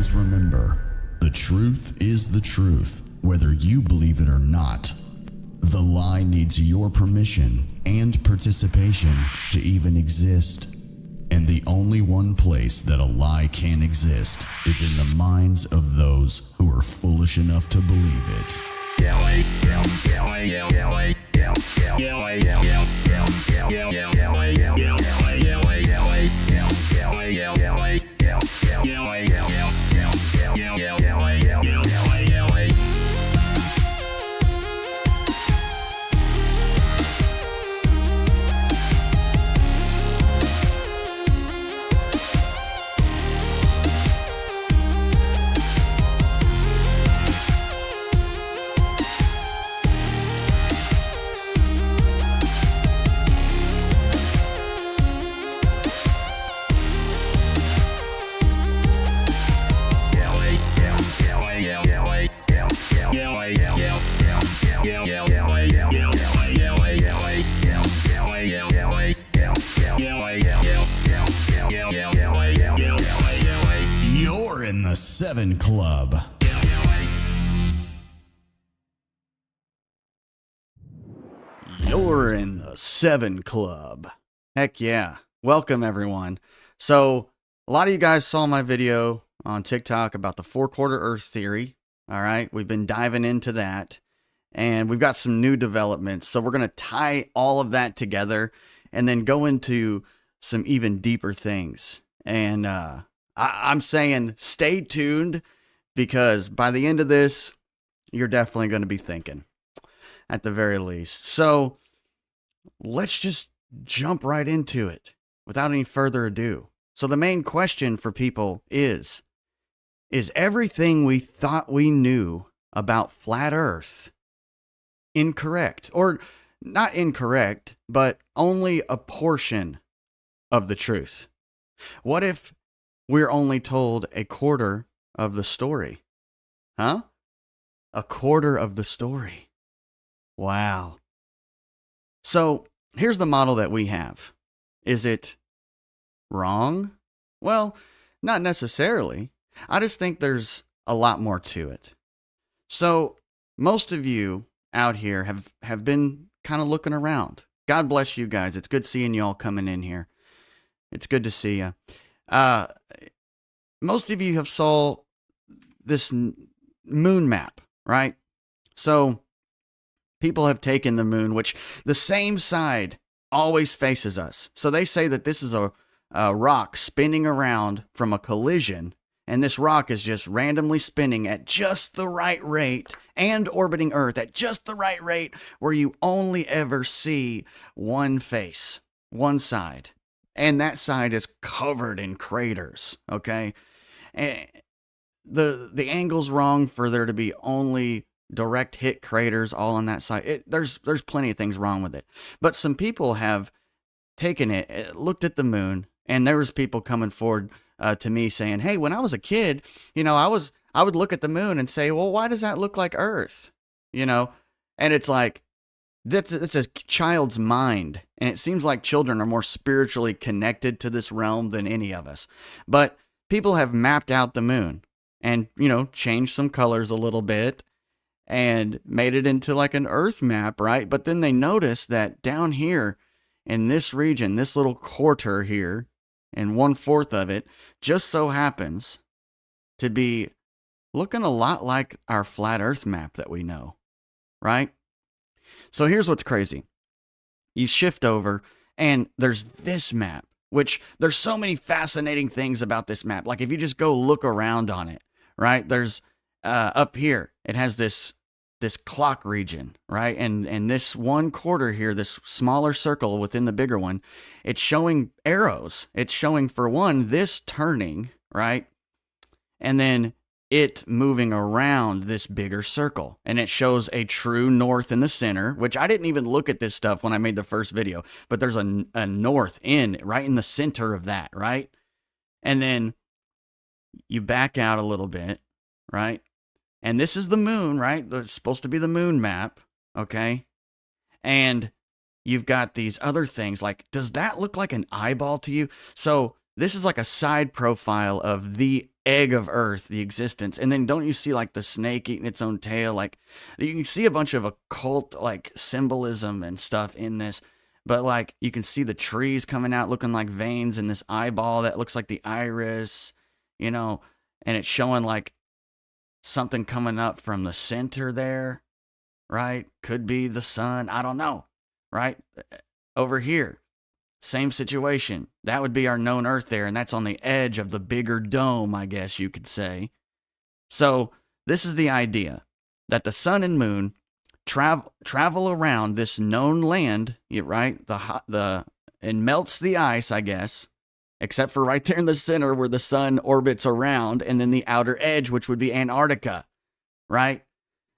Always remember, the truth is the truth, whether you believe it or not. The lie needs your permission and participation to even exist. And the only one place that a lie can exist is in the minds of those who are foolish enough to believe it. You're in the 7 Club. You're in the 7 Club. Heck yeah. Welcome, everyone. So, a lot of you guys saw my video on TikTok about the 4-quarter Earth theory. All right, we've been diving into that, and we've got some new developments. So, we're going to tie all of that together and then go into some even deeper things. And I'm saying stay tuned, because by the end of this, you're definitely going to be thinking, at the very least. So let's just jump right into it without any further ado. So the main question for people is everything we thought we knew about flat Earth incorrect? Or not incorrect, but only a portion of the truth? What if we're only told a quarter of the story? Huh? A quarter of the story. Wow. So here's the model that we have. Is it wrong? Well, not necessarily. I just think there's a lot more to it. So most of you out here have been kind of looking around. God bless you guys. It's good seeing you all coming in here. It's good to see you. Most of you have saw this moon map, right? So people have taken the moon, which the same side always faces us. So they say that this is a rock spinning around from a collision, and this rock is just randomly spinning at just the right rate and orbiting Earth at just the right rate where you only ever see one face, one side. And that side is covered in craters, okay? And the angle's wrong for there to be only direct hit craters all on that side. There's plenty of things wrong with it. But some people have taken it, looked at the moon, and there was people coming forward to me saying, hey, when I was a kid, I would look at the moon and say, well, why does that look like Earth? And it's like, that's a child's mind. And it seems like children are more spiritually connected to this realm than any of us. But people have mapped out the moon and, changed some colors a little bit and made it into like an Earth map, right? But then they noticed that down here in this region, this little quarter here, and 1/4 of it just so happens to be looking a lot like our flat Earth map that we know, right? So here's what's crazy. You shift over and there's this map, which there's so many fascinating things about this map. Like if you just go look around on it, right? There's up here, it has this clock region, right? And this 1/4 here, this smaller circle within the bigger one, it's showing arrows. It's showing, for one, this turning, right? And then it moving around this bigger circle. And it shows a true north in the center, which I didn't even look at this stuff when I made the first video, but there's a north right in the center of that, right? And then you back out a little bit, right? And this is the moon, right? It's supposed to be the moon map, okay? And you've got these other things like, does that look like an eyeball to you? So this is like a side profile of the egg of Earth, the existence. And then don't you see like the snake eating its own tail? Like you can see a bunch of occult like symbolism and stuff in this. But like you can see the trees coming out looking like veins and this eyeball that looks like the iris, and it's showing like something coming up from the center there, right? Could be the sun. I don't know, right? Over here, same situation. That would be our known Earth there, and that's on the edge of the bigger dome, I guess you could say. So this is the idea that the sun and moon travel around this known land, right? And melts the ice, I guess, except for right there in the center where the sun orbits around, and then the outer edge, which would be Antarctica, right?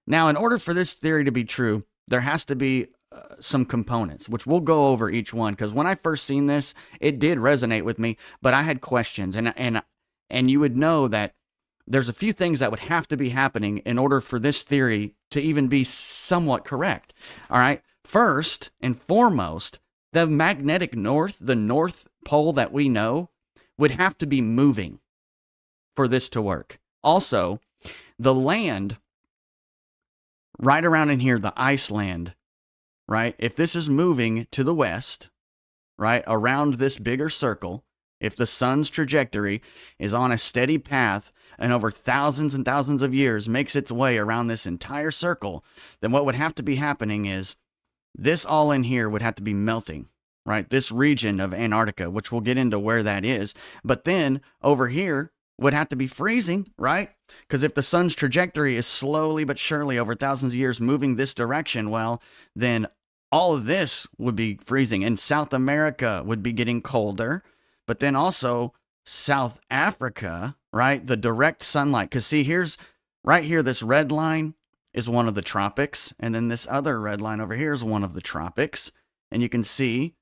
Now, in order for this theory to be true, there has to be some components, which we'll go over each one, because when I first seen this, it did resonate with me, but I had questions, and you would know that there's a few things that would have to be happening in order for this theory to even be somewhat correct. All right. First and foremost, the magnetic north, the North Pole that we know, would have to be moving for this to work. Also, the land right around in here, the Iceland, right? If this is moving to the west, right, around this bigger circle, if the sun's trajectory is on a steady path and over thousands and thousands of years makes its way around this entire circle, then what would have to be happening is this all in here would have to be melting, right? This region of Antarctica, which we'll get into where that is. But then over here would have to be freezing, right? Because if the sun's trajectory is slowly but surely over thousands of years moving this direction, well, then all of this would be freezing. And South America would be getting colder. But then also South Africa, right? The direct sunlight. Because see, right here, this red line is one of the tropics. And then this other red line over here is one of the tropics. And you can see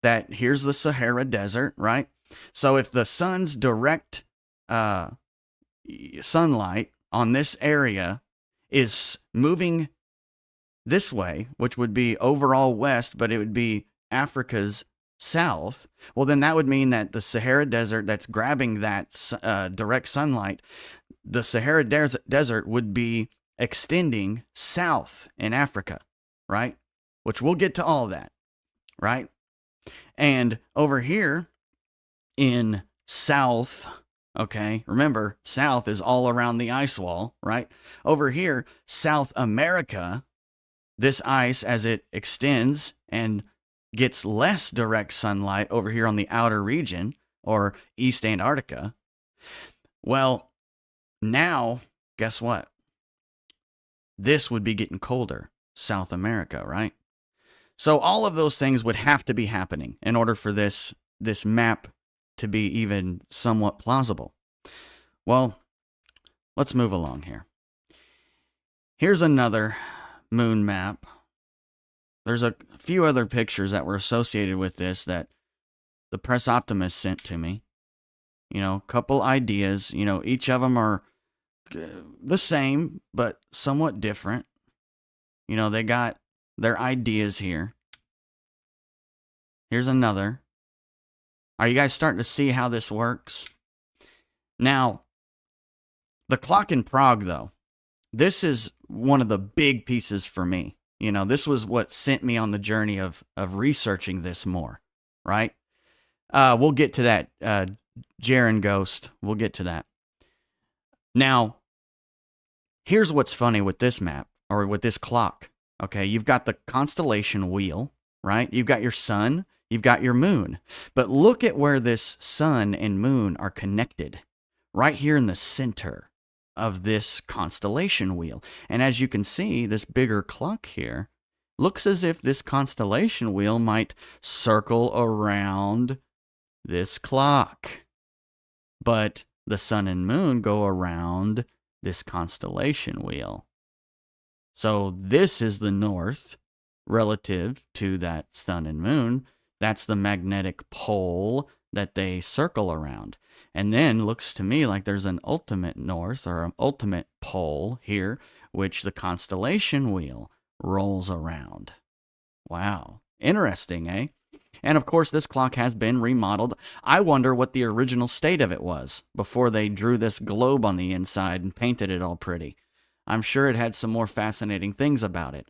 that here's the Sahara Desert, right? So if the sun's direct sunlight on this area is moving this way, which would be overall west, but it would be Africa's south, well, then that would mean that the Sahara Desert that's grabbing that direct sunlight, the Sahara Desert would be extending south in Africa, right? Which we'll get to all that, right? And over here in south, okay, remember, south is all around the ice wall, right? Over here, South America, this ice, as it extends and gets less direct sunlight over here on the outer region, or East Antarctica, well, now, guess what? This would be getting colder, South America, right? So all of those things would have to be happening in order for this map to be even somewhat plausible. Well, let's move along here. Here's another moon map. There's a few other pictures that were associated with this that the Press Optimist sent to me. A couple ideas. Each of them are the same, but somewhat different. They got their ideas here. Here's another. Are you guys starting to see how this works? Now, the clock in Prague, though, this is one of the big pieces for me. This was what sent me on the journey of researching this more, right? We'll get to that. Jaren Ghost, we'll get to that. Now, here's what's funny with this map, or with this clock. Okay, you've got the constellation wheel, right? You've got your sun, you've got your moon. But look at where this sun and moon are connected, right here in the center of this constellation wheel. And as you can see, this bigger clock here looks as if this constellation wheel might circle around this clock. But the sun and moon go around this constellation wheel. So this is the north relative to that sun and moon. That's the magnetic pole that they circle around. And then looks to me like there's an ultimate north, or an ultimate pole here, which the constellation wheel rolls around. Wow. Interesting, eh? And of course, this clock has been remodeled. I wonder what the original state of it was before they drew this globe on the inside and painted it all pretty. I'm sure it had some more fascinating things about it.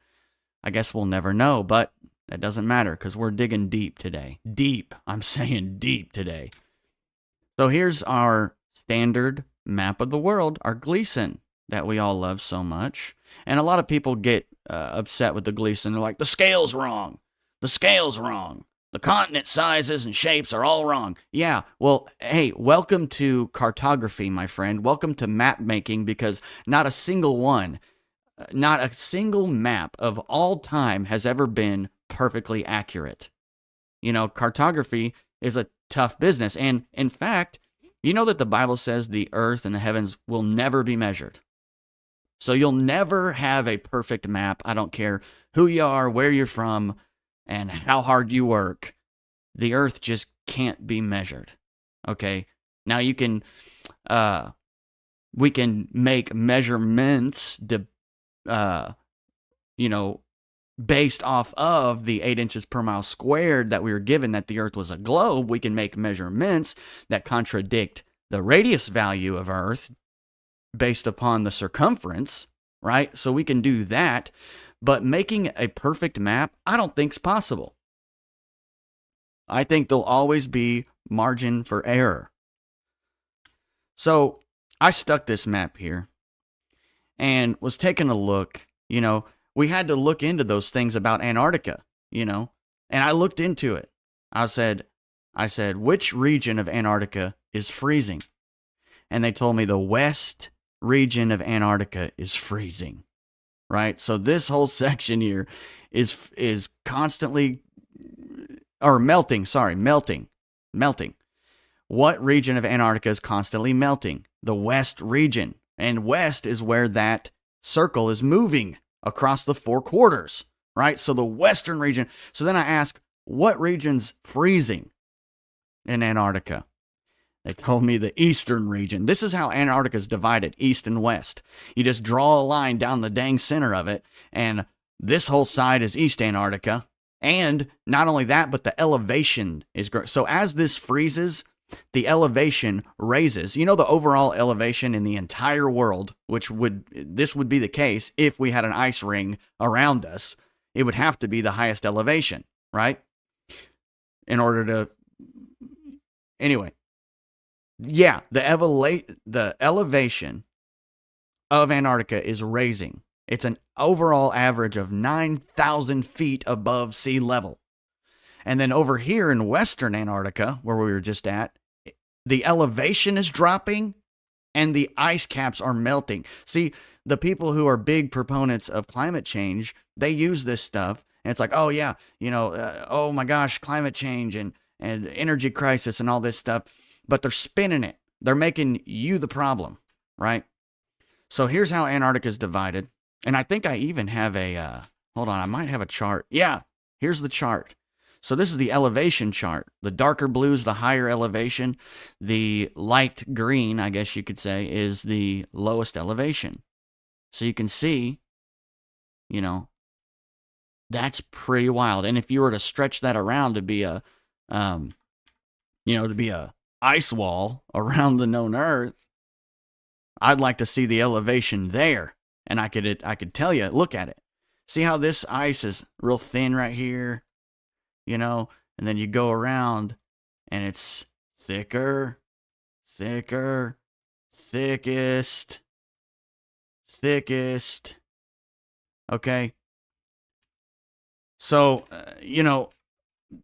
I guess we'll never know, but that doesn't matter because we're digging deep today. Deep. I'm saying deep today. So here's our standard map of the world, our Gleason that we all love so much. And a lot of people get upset with the Gleason. They're like, the scale's wrong. The scale's wrong. The continent sizes and shapes are all wrong. Yeah, well, hey, welcome to cartography, my friend. Welcome to map making, because not a single map of all time has ever been perfectly accurate. You know, cartography is a tough business. And in fact, you know that the Bible says the earth and the heavens will never be measured. So you'll never have a perfect map. I don't care who you are, where you're from, and how hard you work. The earth just can't be measured. Okay? Now we can make measurements based off of the 8 inches per mile squared that we were given that the earth was a globe. We can make measurements that contradict the radius value of earth based upon the circumference, right? So we can do that, but making a perfect map, I don't think is possible. I think there'll always be margin for error. So I stuck this map here and was taking a look. You know, we had to look into those things about Antarctica, you know, and I looked into it. I said, which region of Antarctica is freezing? And they told me the west region of Antarctica is freezing, right? So this whole section here is constantly, or melting. What region of Antarctica is constantly melting? The west region. And west is where that circle is moving across the 4 quarters, right? So the western region. So then I ask, what region's freezing in Antarctica? They told me the eastern region. This is how Antarctica is divided, east and west. You just draw a line down the dang center of it, and this whole side is East Antarctica. And not only that, but the elevation is great. So as this freezes, the elevation raises. You know, the overall elevation in the entire world, this would be the case if we had an ice ring around us. It would have to be the highest elevation, right? In order to, anyway. Yeah, the elevation of Antarctica is raising. It's an overall average of 9,000 feet above sea level. And then over here in western Antarctica, where we were just at, the elevation is dropping and the ice caps are melting. See, the people who are big proponents of climate change, they use this stuff. And it's like, oh yeah, oh my gosh, climate change and energy crisis and all this stuff. But they're spinning it. They're making you the problem, right? So here's how Antarctica is divided. And I think I even have hold on, I might have a chart. Yeah, here's the chart. So this is the elevation chart. The darker blue is the higher elevation. The light green, I guess you could say, is the lowest elevation. So you can see, that's pretty wild. And if you were to stretch that around to be a ice wall around the known Earth, I'd like to see the elevation there. And I could tell you, look at it. See how this ice is real thin right here, and then you go around and it's thicker, thickest. Okay. So,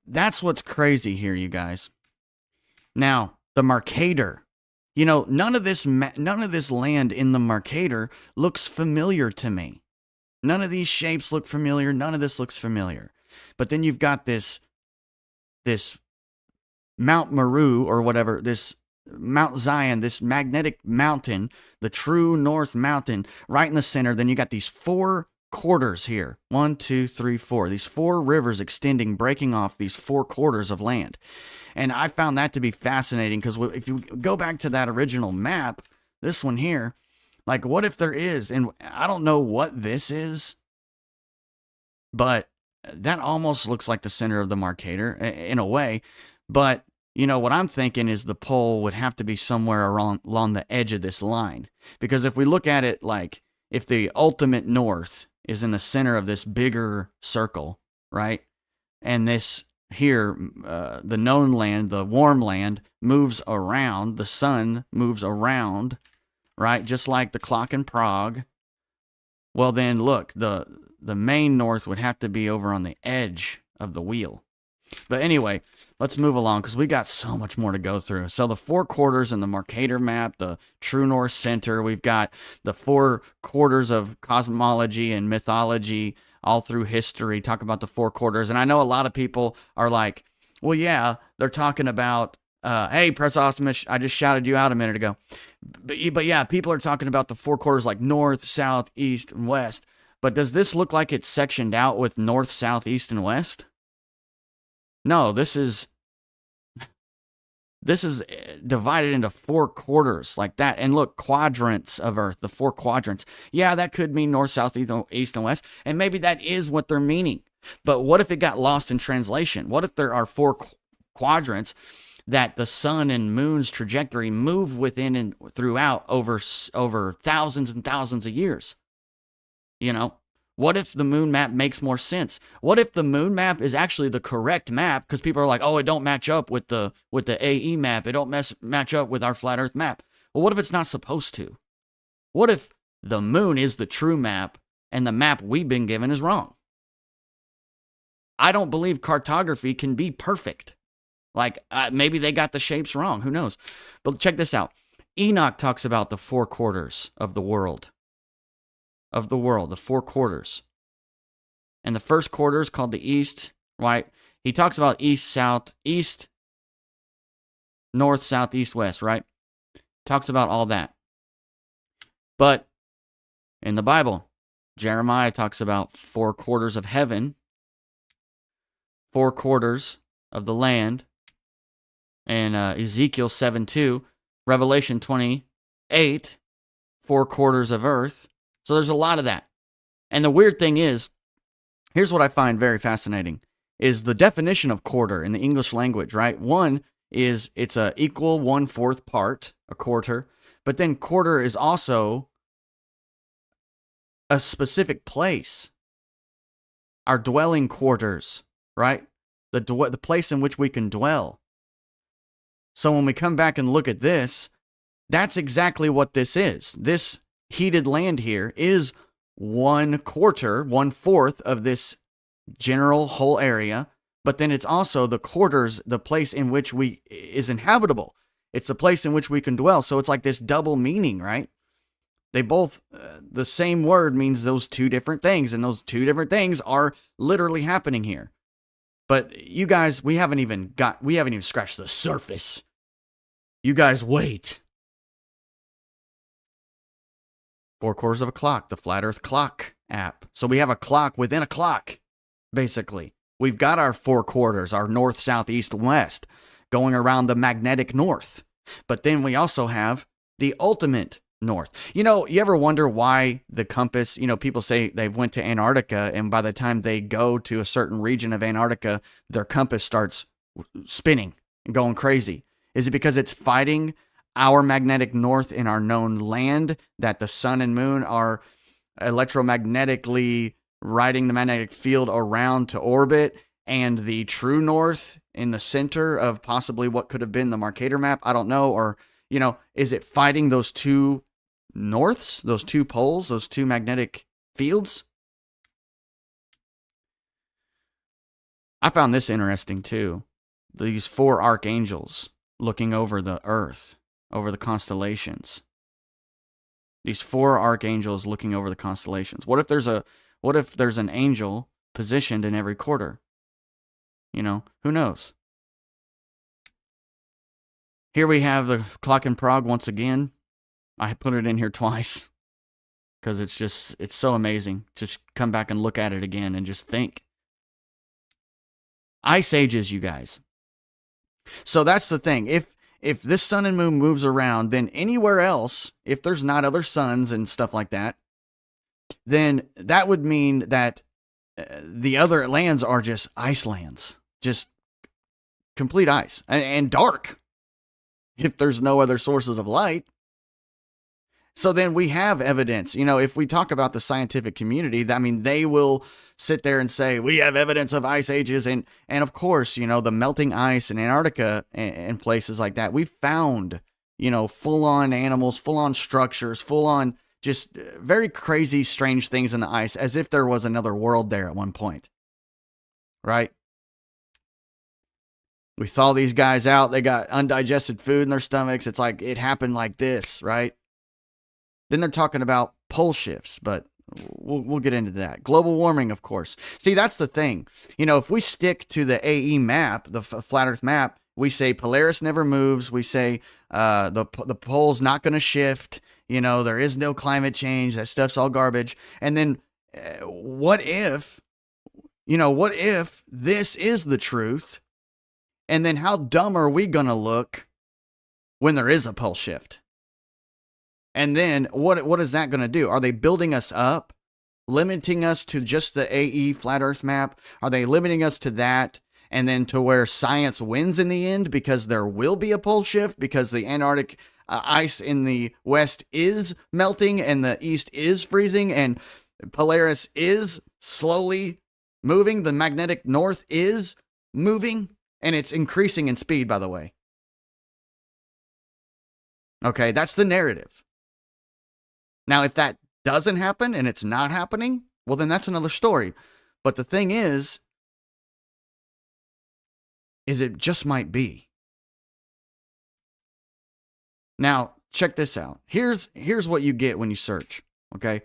that's what's crazy here, you guys. Now, the Mercator. None of this land in the Mercator looks familiar to me. None of these shapes look familiar. None of this looks familiar. But then you've got this Mount Meru or whatever, this Mount Zion, this magnetic mountain, the true North Mountain, right in the center. Then you got these 4 quarters here. 1, 2, 3, 4. These 4 rivers extending, breaking off these 4 quarters of land. And I found that to be fascinating because if you go back to that original map, this one here, like what if there is, and I don't know what this is, but that almost looks like the center of the Mercator in a way. But, what I'm thinking is the pole would have to be somewhere along the edge of this line. Because if we look at it like if the ultimate north is in the center of this bigger circle, right? And this here, the known land, the warm land, moves around, the sun moves around, right? Just like the clock in Prague. Well, then look, the main north would have to be over on the edge of the wheel. But anyway, let's move along because we got so much more to go through. So the 4 quarters in the Mercator map, the True North Center, we've got the 4 quarters of cosmology and mythology all through history, talk about the 4 quarters. And I know a lot of people are like, well, yeah, they're talking about, hey, Press Optimus, I just shouted you out a minute ago. But yeah, people are talking about the 4 quarters like north, south, east, and west. But does this look like it's sectioned out with north, south, east, and west? No, this is divided into 4 quarters like that. And look, quadrants of Earth, the 4 quadrants. Yeah, that could mean north, south, east, and west. And maybe that is what they're meaning. But what if it got lost in translation? What if there are 4 quadrants that the sun and moon's trajectory move within and throughout over thousands and thousands of years? What if the moon map makes more sense? What if the moon map is actually the correct map? Because people are like, oh, it don't match up with the AE map. It don't match up with our flat Earth map. Well, what if it's not supposed to? What if the moon is the true map and the map we've been given is wrong? I don't believe cartography can be perfect. Like, maybe they got the shapes wrong. Who knows? But check this out. Enoch talks about the 4 quarters of the world. The 4 quarters. And the first quarter is called the east, right? He talks about east, south, east, north, south, east, west, right? Talks about all that. But in the Bible, Jeremiah talks about 4 quarters of heaven, 4 quarters of the land, and Ezekiel 7:2, Revelation 28, 4 quarters of earth. So there's a lot of that. And the weird thing is, here's what I find very fascinating, is the definition of quarter in the English language, right? One is it's a equal 1/4 part, a quarter. But then quarter is also a specific place. Our dwelling quarters, right? The place in which we can dwell. So when we come back and look at this, that's exactly what this is. This heated land here is 1/4, 1/4 of this general whole area, but then it's also the quarters, the place in which is inhabitable. It's the place in which we can dwell. So it's like this double meaning, right? They both, the same word means those 2 different things, and those 2 different things are literally happening here. But you guys, we haven't even scratched the surface. You guys wait. 4 quarters of a clock, the Flat Earth Clock app. So we have a clock within a clock, basically. We've got our 4 quarters, our north, south, east, west, going around the magnetic north. But then we also have the ultimate north. You ever wonder why the compass, people say they've went to Antarctica, and by the time they go to a certain region of Antarctica, their compass starts spinning and going crazy. Is it because it's fighting our magnetic north in our known land, that the sun and moon are electromagnetically riding the magnetic field around to orbit, and the true north in the center of possibly what could have been the Mercator map? I don't know. Or, is it fighting those 2 norths, those 2 poles, those 2 magnetic fields? I found this interesting too. These 4 archangels looking over the earth, over the constellations. These 4 archangels looking over the constellations. What if there's an angel positioned in every quarter? Who knows? Here we have the clock in Prague once again. I put it in here twice because it's so amazing to come back and look at it again and just think. Ice ages, you guys. So that's the thing. If this sun and moon moves around, then anywhere else, if there's not other suns and stuff like that, then that would mean that the other lands are just ice lands, just complete ice and dark if there's no other sources of light. So then we have evidence. If we talk about the scientific community, they will sit there and say, we have evidence of ice ages. And of course, the melting ice in Antarctica and places like that, we found, full on animals, full on structures, full on just very crazy, strange things in the ice, as if there was another world there at one point. Right? We thaw these guys out. They got undigested food in their stomachs. It's like it happened like this, right? Then they're talking about pole shifts, but we'll get into that. Global warming, of course. See, that's the thing. If we stick to the AE map, the flat Earth map, we say Polaris never moves. We say the pole's not going to shift. There is no climate change. That stuff's all garbage. And then what if this is the truth? And then how dumb are we going to look when there is a pole shift? And then what is that going to do? Are they building us up, limiting us to just the AE flat Earth map? Are they limiting us to that and then to where science wins in the end because there will be a pole shift because the Antarctic ice in the west is melting and the east is freezing and Polaris is slowly moving. The magnetic north is moving and it's increasing in speed, by the way. Okay, that's the narrative. Now, if that doesn't happen and it's not happening, well, then that's another story. But the thing is it just might be. Now, check this out. Here's what you get when you search, okay?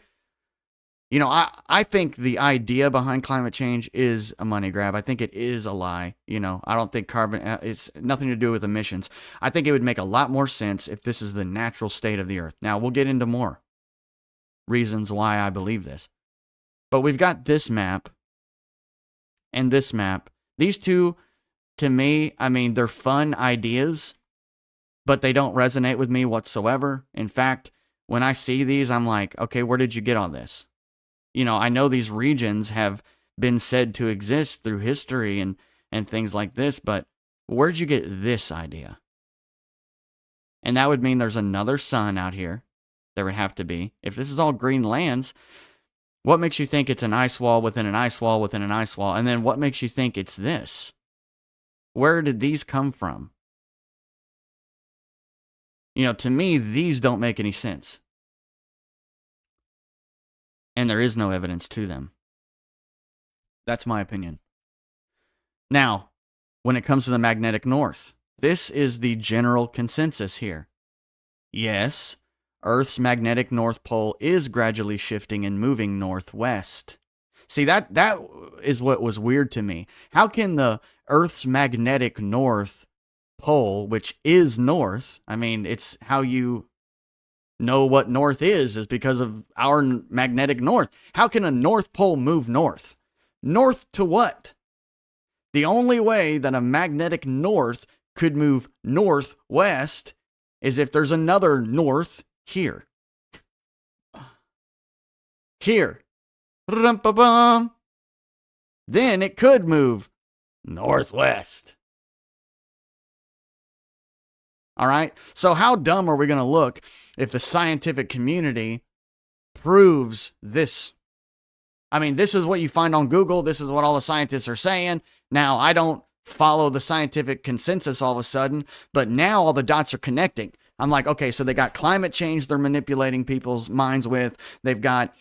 I think the idea behind climate change is a money grab. I think it is a lie. I don't think it's nothing to do with emissions. I think it would make a lot more sense if this is the natural state of the Earth. Now, we'll get into more reasons why I believe this. But we've got this map and this map. These two, to me, they're fun ideas, but they don't resonate with me whatsoever. In fact, when I see these, I'm like, okay, where did you get all this? I know these regions have been said to exist through history and things like this, but where'd you get this idea? And that would mean there's another sun out here. There would have to be. If this is all green lands, what makes you think it's an ice wall within an ice wall within an ice wall? And then what makes you think it's this? Where did these come from? To me, these don't make any sense. And there is no evidence to them. That's my opinion. Now, when it comes to the magnetic north, this is the general consensus here. Yes, Earth's magnetic north pole is gradually shifting and moving northwest. See, that is what was weird to me. How can the Earth's magnetic north pole, which is north, it's how you know what north is because of our magnetic north. How can a north pole move north? North to what? The only way that a magnetic north could move northwest is if there's another north here. Here. Then it could move northwest. All right? So how dumb are we going to look if the scientific community proves this? This is what you find on Google. This is what all the scientists are saying. Now, I don't follow the scientific consensus all of a sudden, but now all the dots are connecting. I'm like, okay, so they got climate change they're manipulating people's minds with. They've got,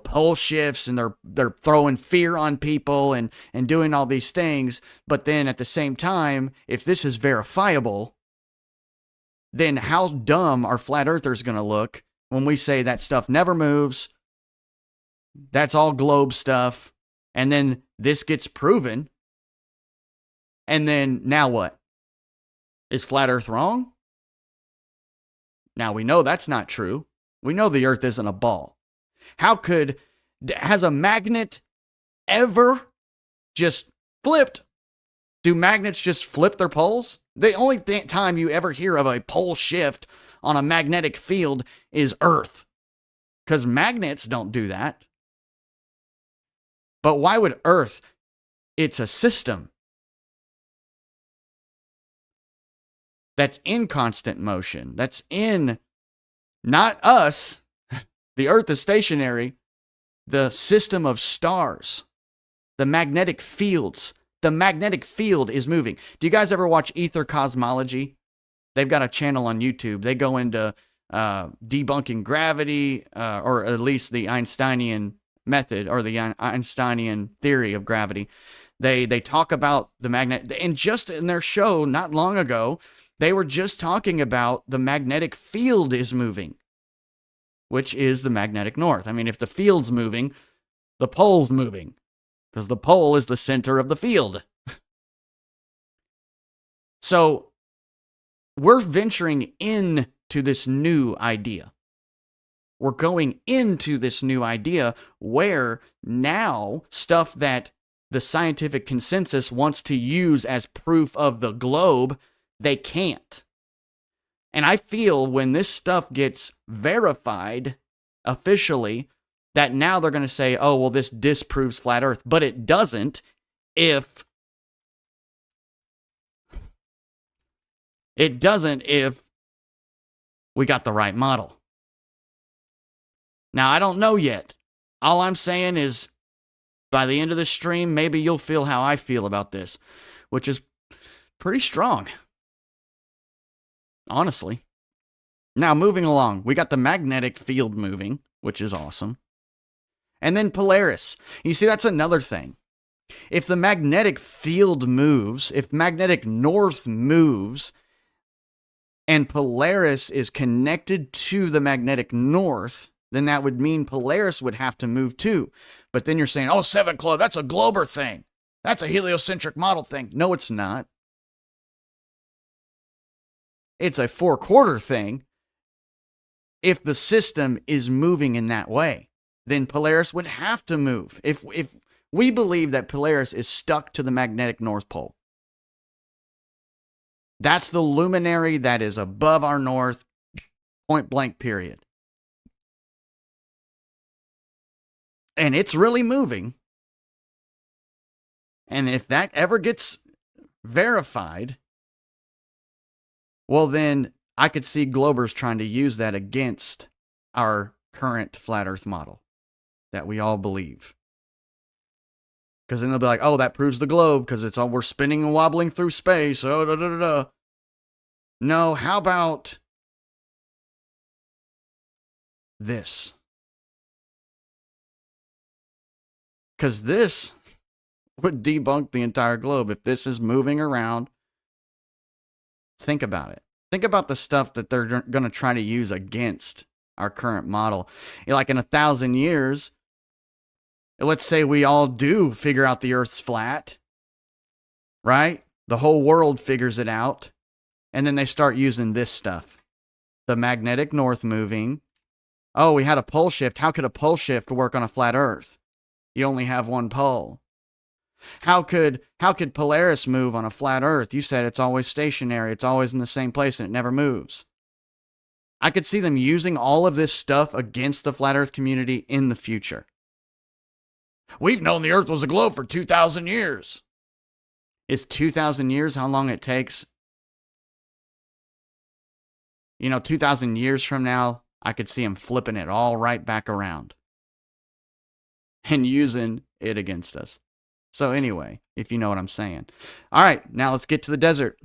pole shifts and they're throwing fear on people and doing all these things. But then at the same time, if this is verifiable, then how dumb are flat earthers going to look when we say that stuff never moves? That's all globe stuff. And then this gets proven. And then now what? Is flat earth wrong? Now we know that's not true. We know the earth isn't a ball. Has a magnet ever just flipped? Do magnets just flip their poles? The only time you ever hear of a pole shift on a magnetic field is Earth. Because magnets don't do that. But why would Earth? It's a system that's in constant motion. That's in, not us. The Earth is stationary. The system of stars, the magnetic fields. The magnetic field is moving. Do you guys ever watch Ether Cosmology? They've got a channel on YouTube. They go into debunking gravity, or at least the Einsteinian method, or the Einsteinian theory of gravity. They talk about the magnet, and just in their show not long ago, they were just talking about the magnetic field is moving, which is the magnetic north. I mean, if the field's moving, the pole's moving, because the pole is the center of the field. So we're venturing into this new idea. We're going into this new idea where now stuff that the scientific consensus wants to use as proof of the globe, they can't. And I feel when this stuff gets verified officially, that now they're going to say, oh, well, this disproves flat Earth. But it doesn't if we got the right model. Now, I don't know yet. All I'm saying is by the end of this stream, maybe you'll feel how I feel about this, which is pretty strong. Honestly. Now, moving along, we got the magnetic field moving, which is awesome. And then Polaris. You see, that's another thing. If the magnetic field moves, if magnetic north moves, and Polaris is connected to the magnetic north, then that would mean Polaris would have to move too. But then you're saying, oh, 7 Club, that's a Glober thing. That's a heliocentric model thing. No, it's not. It's a 4-quarter thing. If the system is moving in that way, then Polaris would have to move. If we believe that Polaris is stuck to the magnetic North Pole, that's the luminary that is above our north, point blank, period. And it's really moving. And if that ever gets verified, well, then I could see Globers trying to use that against our current flat Earth model that we all believe. Because then they'll be like, oh, that proves the globe because it's all we're spinning and wobbling through space. Oh, da, da, da, da. No, how about this? Because this would debunk the entire globe. If this is moving around, think about it. Think about the stuff that they're going to try to use against our current model. Like in 1,000 years, let's say we all do figure out the Earth's flat, right? The whole world figures it out. And then they start using this stuff. The magnetic north moving. Oh, we had a pole shift. How could a pole shift work on a flat Earth? You only have one pole. How could Polaris move on a flat Earth? You said it's always stationary. It's always in the same place and it never moves. I could see them using all of this stuff against the flat Earth community in the future. We've known the Earth was a globe for 2,000 years. Is 2,000 years how long it takes? 2,000 years from now, I could see them flipping it all right back around and using it against us. So anyway, if you know what I'm saying. All right, now let's get to the desert.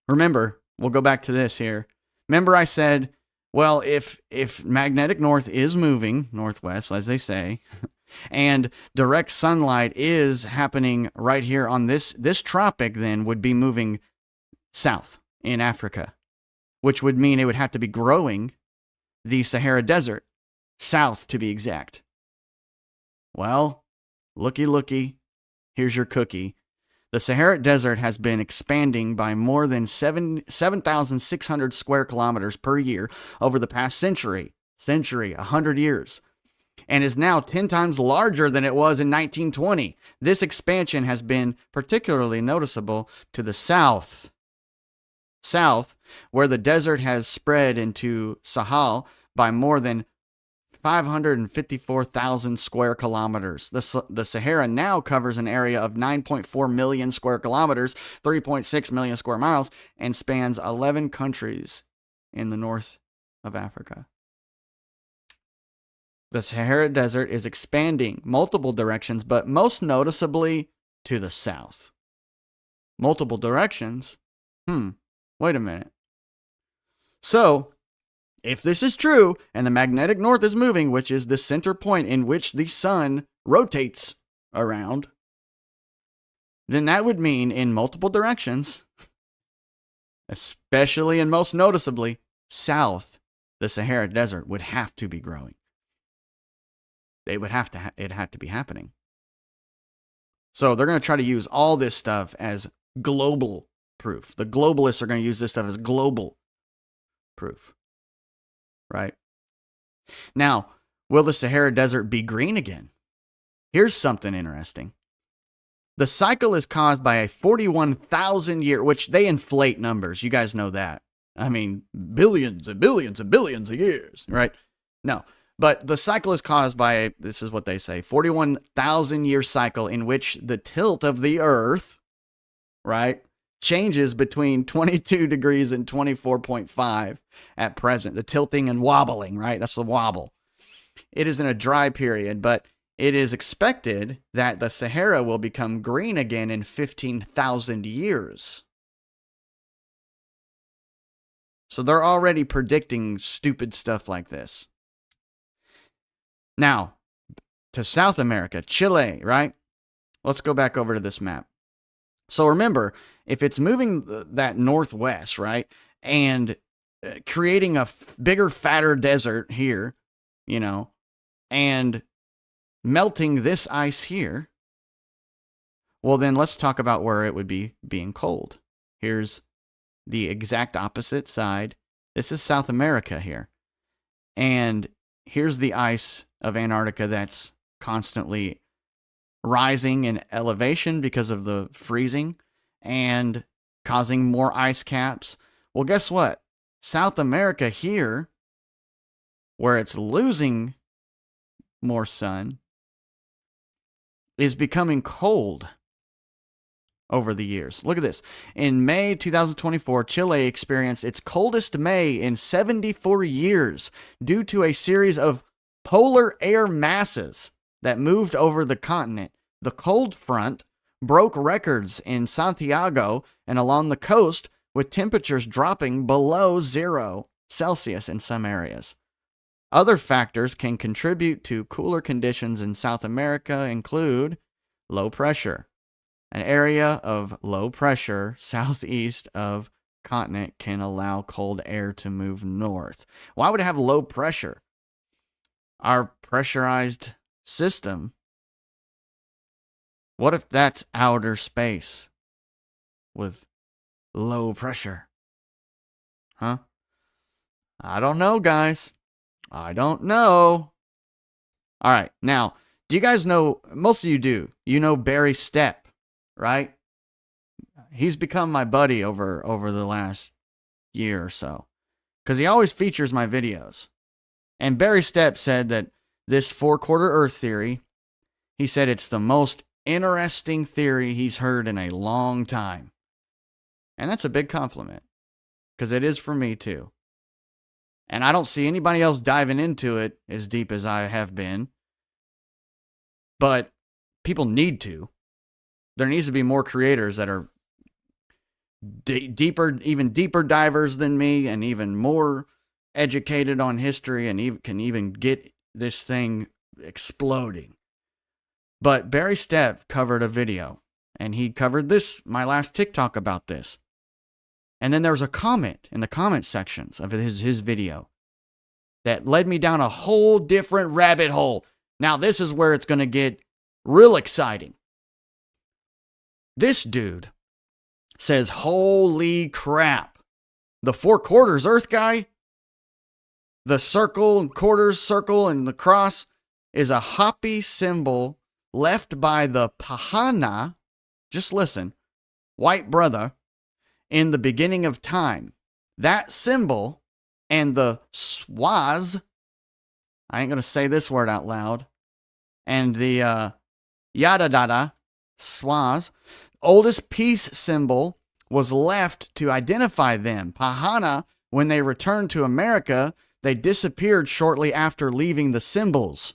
Remember, we'll go back to this here. Remember I said, well, if magnetic north is moving northwest, as they say, and direct sunlight is happening right here on this tropic, then would be moving south in Africa, which would mean it would have to be growing the Sahara Desert, south to be exact. Well, looky, here's your cookie. The Sahara Desert has been expanding by more than 7,600 square kilometers per year over the past century, 100 years, and is now 10 times larger than it was in 1920. This expansion has been particularly noticeable to the south, where the desert has spread into Sahel by more than 554,000 square kilometers. The Sahara now covers an area of 9.4 million square kilometers, 3.6 million square miles, and spans 11 countries in the north of Africa. The Sahara Desert is expanding multiple directions, but most noticeably to the south. Multiple directions? Wait a minute. So, if this is true, and the magnetic north is moving, which is the center point in which the sun rotates around, then that would mean in multiple directions, especially and most noticeably south, the Sahara Desert would have to be growing. It had to be happening. So they're going to try to use all this stuff as global proof. The globalists are going to use this stuff as global proof. Right? Now, will the Sahara Desert be green again? Here's something interesting. The cycle is caused by a 41,000 year, which they inflate numbers. You guys know that. I mean, billions and billions and billions of years, right? No. But the cycle is caused by, this is what they say, 41,000 year cycle in which the tilt of the Earth, right, changes between 22 degrees and 24.5 at present. The tilting and wobbling, right? That's the wobble. It is in a dry period, but it is expected that the Sahara will become green again in 15,000 years. So they're already predicting stupid stuff like this. Now, to South America, Chile, right? Let's go back over to this map. So remember, if it's moving that northwest, right, and creating a bigger, fatter desert here, you know, and melting this ice here, well, then let's talk about where it would be being cold. Here's the exact opposite side. This is South America here. And here's the ice of Antarctica that's constantly rising in elevation because of the freezing and causing more ice caps. Well, guess what? South America here, where it's losing more sun, is becoming cold over the years. Look at this. In May 2024, Chile experienced its coldest May in 74 years due to a series of polar air masses that moved over the continent. The cold front broke records in Santiago and along the coast, with temperatures dropping below 0 Celsius in some areas. Other factors can contribute to cooler conditions in South America include low pressure. An area of low pressure southeast of continent can allow cold air to move north. Why would it have low pressure? Our pressurized system, what if that's outer space with low pressure? Huh? I don't know, guys. I don't know. All right. Now, do you guys know, most of you do, you know Barry Stepp, right? He's become my buddy over the last year or so, because he always features my videos. And Barry Stepp said that this 4-quarter Earth theory, he said it's the most interesting theory he's heard in a long time. And that's a big compliment, because it is for me too. And I don't see anybody else diving into it as deep as I have been. But people need to. There needs to be more creators that are deeper, even deeper divers than me, and even more educated on history, and can even get this thing exploding. But Barry Stepp covered a video, and he covered this, my last TikTok, about this. And then there was a comment in the comment sections of his video that led me down a whole different rabbit hole. Now this is where it's going to get real exciting. This dude says, holy crap, the 4 quarters Earth guy, the circle, quarters, circle, and the cross is a Hopi symbol left by the Pahana, just listen, white brother, in the beginning of time. That symbol and the swaz I ain't going to say this word out loud. And the Yadadada, Swaz, oldest peace symbol was left to identify them. Pahana, when they returned to America, they disappeared shortly after leaving the symbols.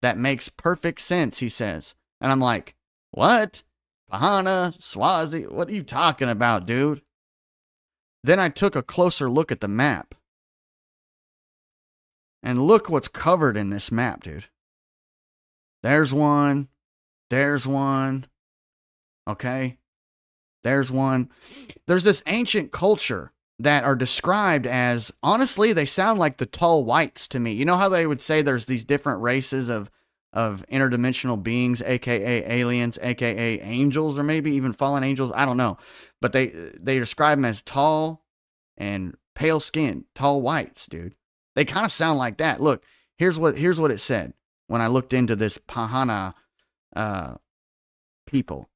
That makes perfect sense, he says. And I'm like, what? Pahana, Swazi, what are you talking about, dude? Then I took a closer look at the map. And look what's covered in this map, dude. There's one. There's one. Okay? There's one. There's this ancient culture that are described as, honestly, they sound like the tall whites to me. You know how they would say there's these different races of interdimensional beings, aka aliens, aka angels, or maybe even fallen angels? I don't know. But they describe them as tall and pale skin, tall whites, dude. They kind of sound like that. Look, here's what it said when I looked into this Pahana people.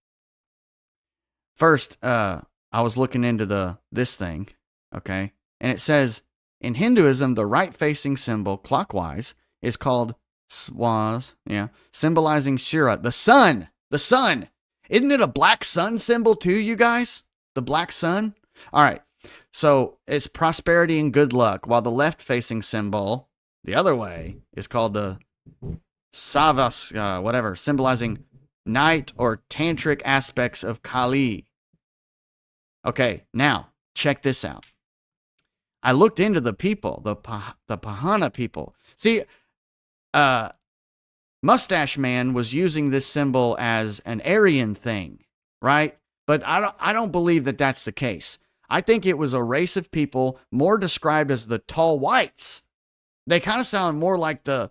First, I was looking into this thing, okay? And it says, in Hinduism, the right-facing symbol, clockwise, is called Swaz, symbolizing Shira, the sun. The sun. Isn't it a black sun symbol too, you guys? The black sun? All right. So it's prosperity and good luck, while the left-facing symbol, the other way, is called the Savas, symbolizing night or tantric aspects of Kali. Okay, now, check this out. I looked into the people, the Pahana people. See, Mustache Man was using this symbol as an Aryan thing, right? But I don't believe that that's the case. I think it was a race of people more described as the tall whites. They kind of sound more like I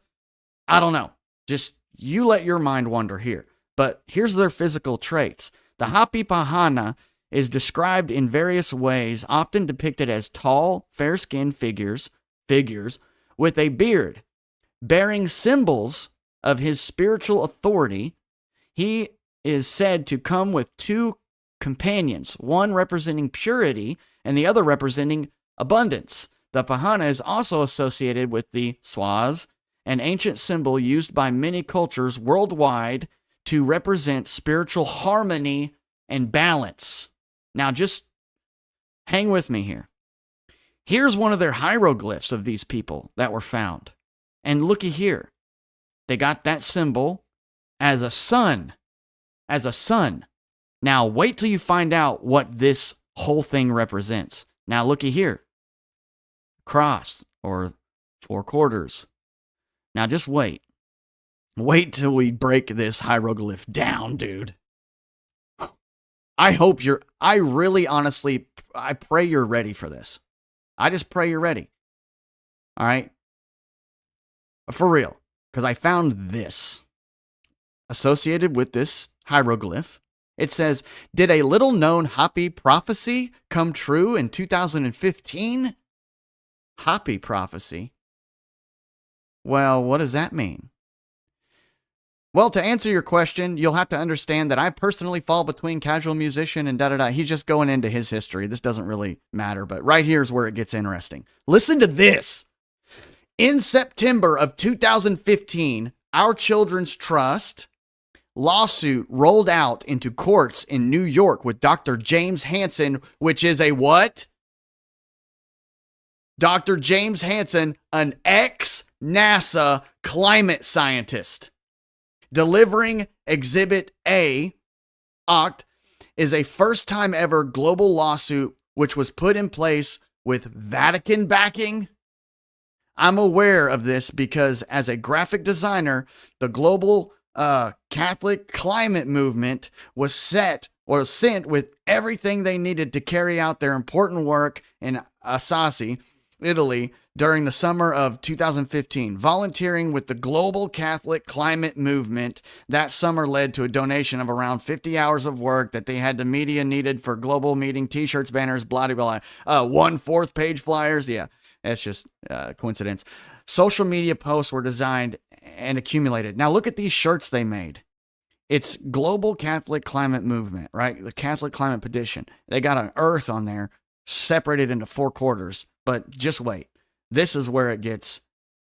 don't know. Just you let your mind wander here. But here's their physical traits. The Hapi Pahana is described in various ways, often depicted as tall, fair-skinned figures with a beard, bearing symbols of his spiritual authority. He is said to come with two companions, one representing purity and the other representing abundance. The Pahana is also associated with the Swaz, an ancient symbol used by many cultures worldwide to represent spiritual harmony and balance. Now, just hang with me here. Here's one of their hieroglyphs of these people that were found. And looky here. They got that symbol as a sun. As a sun. Now, wait till you find out what this whole thing represents. Now, looky here. Cross, or 4 quarters. Now, just wait. Wait till we break this hieroglyph down, dude. I pray you're ready for this. I just pray you're ready. All right? For real. Because I found this associated with this hieroglyph. It says, did a little known Hapi prophecy come true in 2015? Hapi prophecy? Well, what does that mean? Well, to answer your question, you'll have to understand that I personally fall between casual musician and da-da-da. He's just going into his history. This doesn't really matter, but right here's where it gets interesting. Listen to this. In September of 2015, Our Children's Trust lawsuit rolled out into courts in New York with Dr. James Hansen, which is a what? Dr. James Hansen, an ex-NASA climate scientist. Delivering Exhibit A, OCT, is a first-time ever global lawsuit which was put in place with Vatican backing. I'm aware of this because as a graphic designer, the global Catholic climate movement was sent with everything they needed to carry out their important work in Assisi, Italy, during the summer of 2015. Volunteering with the global Catholic climate movement that summer led to a donation of around 50 hours of work that they had the media needed for global meeting, t-shirts, banners, blah, blah, blah. 1/4 page flyers. Yeah, it's just coincidence. Social media posts were designed and accumulated. Now look at these shirts they made. It's Global Catholic Climate Movement, right? The Catholic Climate Petition. They got an earth on there, separated into 4 quarters. But just wait. This is where it gets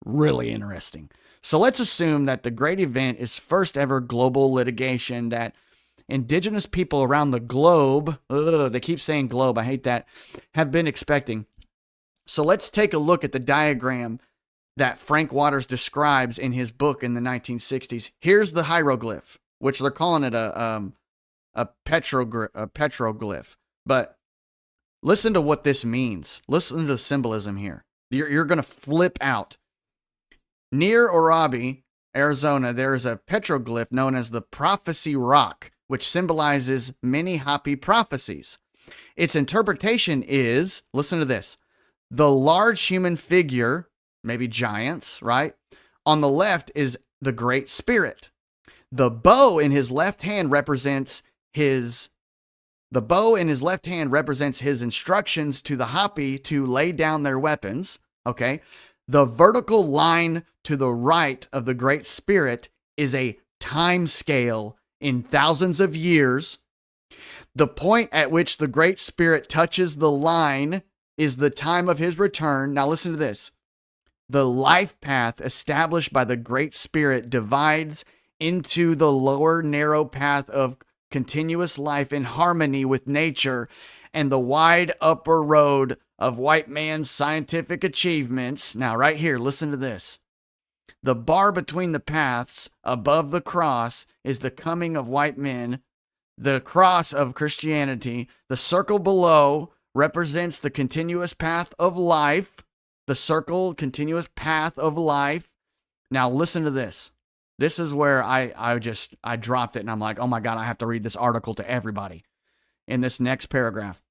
really interesting. So let's assume that the great event is first ever global litigation that indigenous people around the globe, they keep saying globe, I hate that, have been expecting. So let's take a look at the diagram that Frank Waters describes in his book in the 1960s. Here's the hieroglyph, which they're calling it a petroglyph. But listen to what this means. Listen to the symbolism here. You're going to flip out. Near Orabi, Arizona, there is a petroglyph known as the Prophecy Rock, which symbolizes many Hopi prophecies. Its interpretation is, listen to this, the large human figure, maybe giants, right? On the left is the Great Spirit. The bow in his left hand represents his instructions to the Hopi to lay down their weapons, okay? The vertical line to the right of the Great Spirit is a time scale in thousands of years. The point at which the Great Spirit touches the line is the time of his return. Now listen to this. The life path established by the Great Spirit divides into the lower narrow path of continuous life in harmony with nature and the wide upper road of white man's scientific achievements. Now right here, listen to this. The bar between the paths above the cross is the coming of white men, the cross of Christianity. The circle below represents the continuous path of life. The circle, continuous path of life. Now listen to this. This is where I dropped it and I'm like, oh my God, I have to read this article to everybody. In this next paragraph,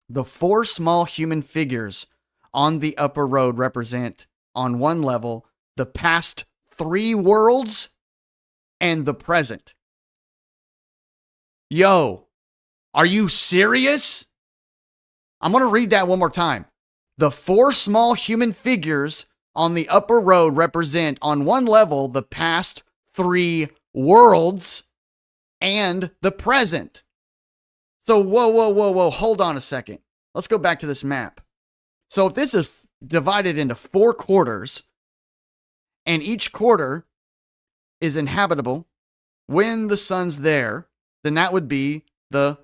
the four small human figures on the upper road represent, on one level, the past three worlds and the present. Yo, are you serious? I'm going to read that one more time. The four small human figures on the upper road represent, on one level, the past three worlds and the present. So, whoa, hold on a second. Let's go back to this map. So if this is divided into 4 quarters, and each quarter is inhabitable when the sun's there, then that would be the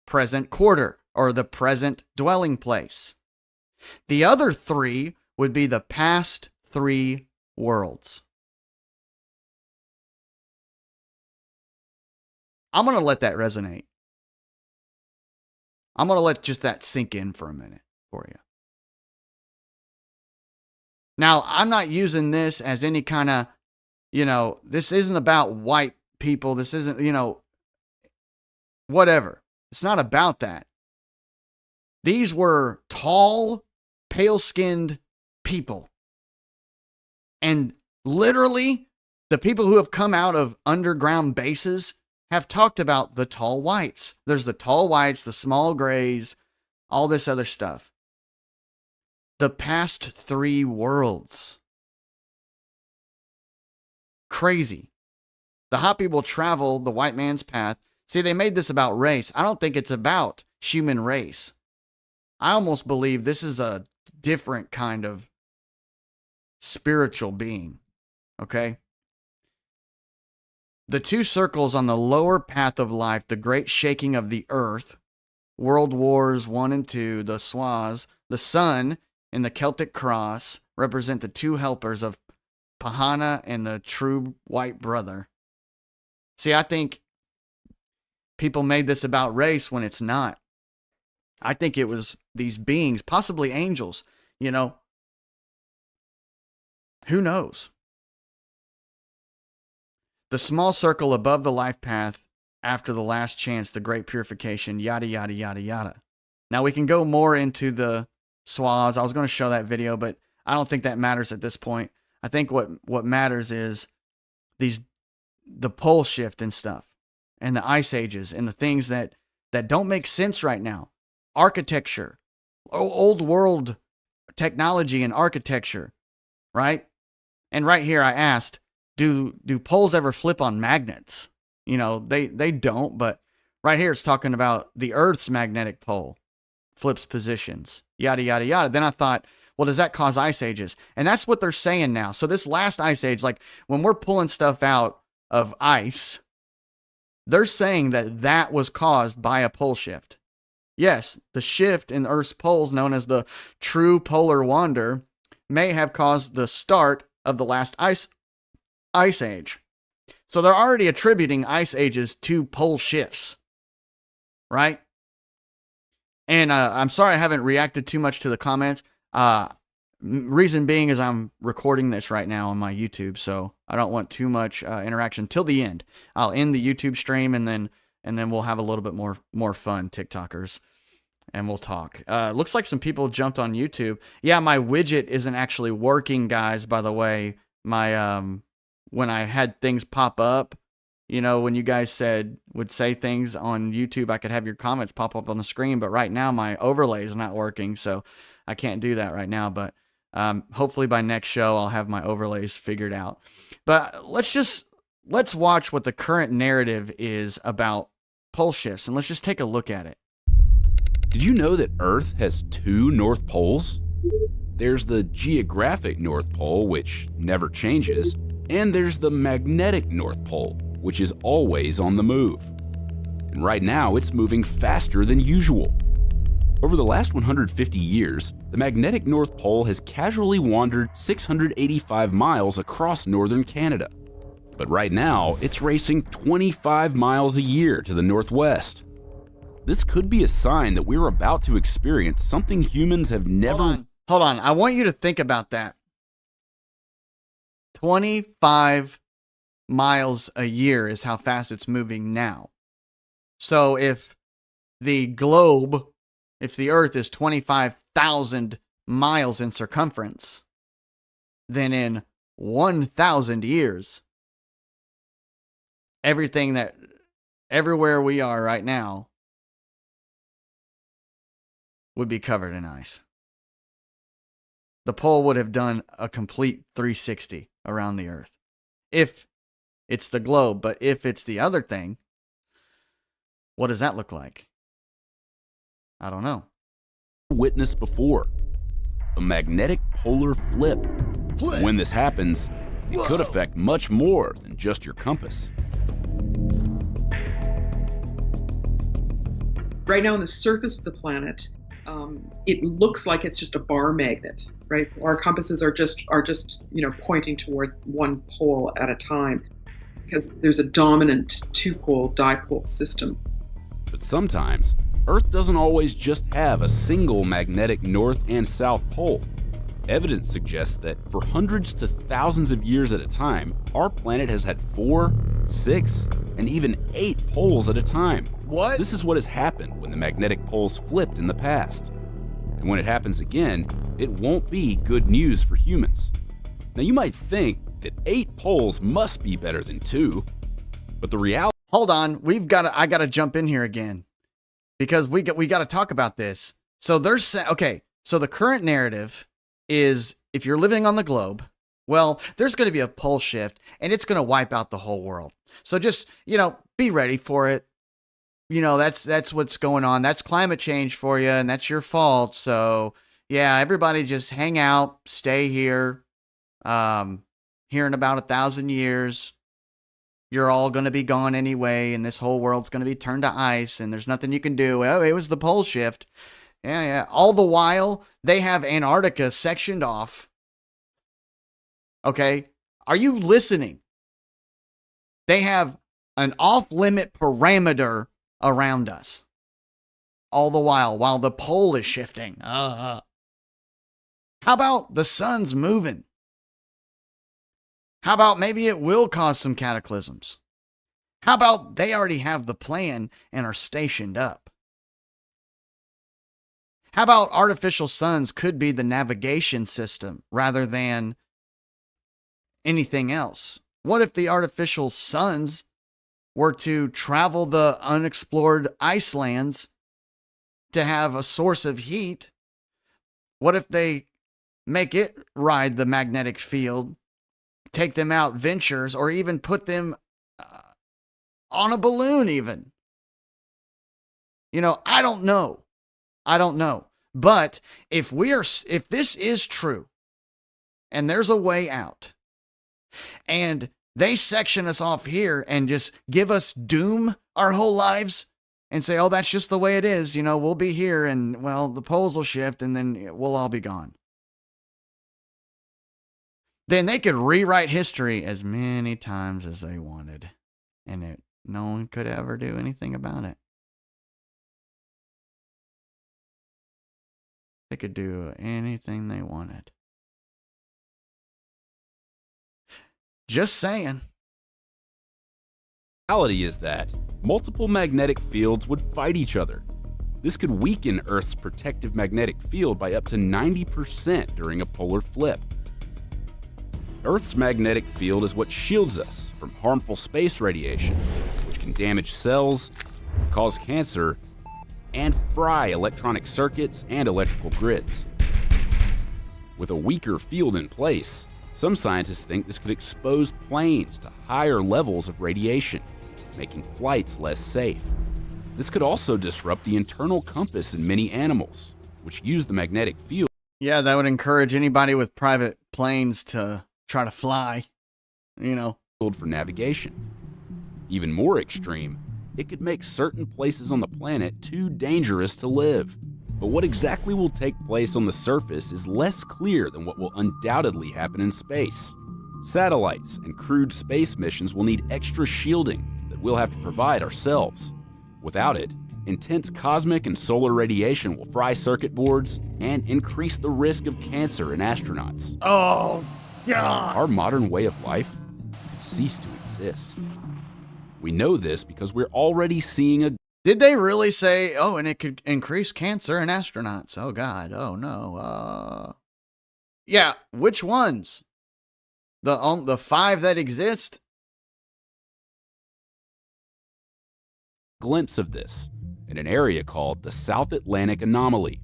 present quarter, or the present dwelling place. The other 3 would be the past 3 worlds. I'm going to let that resonate. I'm going to let just that sink in for a minute for you. Now, I'm not using this as any kind of, this isn't about white people. This isn't, whatever. It's not about that. These were tall, pale-skinned people. And literally, the people who have come out of underground bases have talked about the tall whites. There's the tall whites, the small grays, all this other stuff. The past 3 worlds. Crazy. The Hopi will travel the white man's path. See, they made this about race. I don't think it's about human race. I almost believe this is a different kind of spiritual being. Okay? The 2 circles on the lower path of life, the great shaking of the earth, World Wars 1 and 2, the Swas, the sun, and the Celtic cross represent the 2 helpers of Pahana and the true white brother. See, I think people made this about race when it's not. I think it was these beings, possibly angels, Who knows? The small circle above the life path after the last chance, the great purification, yada, yada, yada, yada. Now we can go more into the Swas. I was going to show that video, but I don't think that matters at this point. I think what matters is the pole shift and stuff, and the ice ages, and the things that don't make sense right now. Architecture, old world technology and architecture, right? And right here I asked, do poles ever flip on magnets? They don't, but right here it's talking about the Earth's magnetic pole flips positions, yada, yada, yada. Then I thought, Well, does that cause ice ages? And that's what they're saying now. So this last ice age, like when we're pulling stuff out of ice, they're saying that that was caused by a pole shift. Yes, the shift in Earth's poles, known as the true polar wander, may have caused the start of the last ice age. So they're already attributing ice ages to pole shifts, right? And I'm sorry I haven't reacted too much to the comments. Reason being is I'm recording this right now on my YouTube, so I don't want too much interaction till the end. I'll end the YouTube stream and then we'll have a little bit more fun, TikTokers, and we'll talk. Looks like some people jumped on YouTube. Yeah, my widget isn't actually working, guys. By the way, my when I had things pop up, you know, when you guys would say things on YouTube, I could have your comments pop up on the screen. But right now, my overlay is not working, so I can't do that right now. But hopefully by next show, I'll have my overlays figured out. But let's watch what the current narrative is about pole shifts, and let's just take a look at it. Did you know that Earth has two North Poles? There's the geographic North Pole, which never changes, and there's the magnetic North Pole, which is always on the move. And right now, it's moving faster than usual. Over the last 150 years, the magnetic North Pole has casually wandered 685 miles across northern Canada. But right now, it's racing 25 miles a year to the northwest. This could be a sign that we're about to experience something humans have never... Hold on. I want you to think about that. 25 miles a year is how fast it's moving now. So if the globe, if the Earth is 25,000 miles in circumference, then in 1,000 years, everywhere we are right now would be covered in ice. The pole would have done a complete 360 around the Earth. If it's the globe, but if it's the other thing, what does that look like? I don't know. Witnessed before. A magnetic polar flip. When this happens, it could affect much more than just your compass. Right now on the surface of the planet, it looks like it's just a bar magnet, right? Our compasses are just pointing toward one pole at a time because there's a dominant two-pole dipole system. But sometimes, Earth doesn't always just have a single magnetic north and south pole. Evidence suggests that for hundreds to thousands of years at a time, our planet has had 4, 6, and even 8 poles at a time. What? This is what has happened when the magnetic poles flipped in the past. And when it happens again, it won't be good news for humans. Now you might think that 8 poles must be better than 2, but the reality... Hold on, I gotta jump in here again because we got to talk about this. So they're saying, okay, so the current narrative is if you're living on the globe, well, there's going to be a pole shift and it's going to wipe out the whole world. So just, be ready for it. That's what's going on. That's climate change for you, and that's your fault. So yeah, everybody just hang out, stay here. Here in about 1,000 years, you're all going to be gone anyway, and this whole world's going to be turned to ice, and there's nothing you can do. Oh, it was the pole shift. Yeah. All the while, they have Antarctica sectioned off. Okay? Are you listening? They have an off-limit parameter around us. All the while the pole is shifting. How about the sun's moving? How about maybe it will cause some cataclysms? How about they already have the plan and are stationed up? How about artificial suns could be the navigation system rather than anything else? What if the artificial suns were to travel the unexplored ice lands to have a source of heat? What if they make it ride the magnetic field, take them out ventures, or even put them on a balloon even? I don't know. But if this is true and there's a way out and they section us off here and just give us doom our whole lives and say, oh, that's just the way it is. We'll be here and, well, the poles will shift and then we'll all be gone. Then they could rewrite history as many times as they wanted. And no one could ever do anything about it. They could do anything they wanted. Just saying. The reality is that multiple magnetic fields would fight each other. This could weaken Earth's protective magnetic field by up to 90% during a polar flip. Earth's magnetic field is what shields us from harmful space radiation, which can damage cells, cause cancer, and fry electronic circuits and electrical grids. With a weaker field in place, some scientists think this could expose planes to higher levels of radiation, making flights less safe. This could also disrupt the internal compass in many animals, which use the magnetic field. Yeah, that would encourage anybody with private planes to try to fly, For navigation. Even more extreme, it could make certain places on the planet too dangerous to live. But what exactly will take place on the surface is less clear than what will undoubtedly happen in space. Satellites and crewed space missions will need extra shielding that we'll have to provide ourselves. Without it, intense cosmic and solar radiation will fry circuit boards and increase the risk of cancer in astronauts. Oh, God. Our modern way of life could cease to exist. We know this because we're already seeing a... Did they really say, oh, and it could increase cancer in astronauts? Oh, God. Oh, no. Yeah, which ones? The 5 that exist? Glimpse of this in an area called the South Atlantic Anomaly.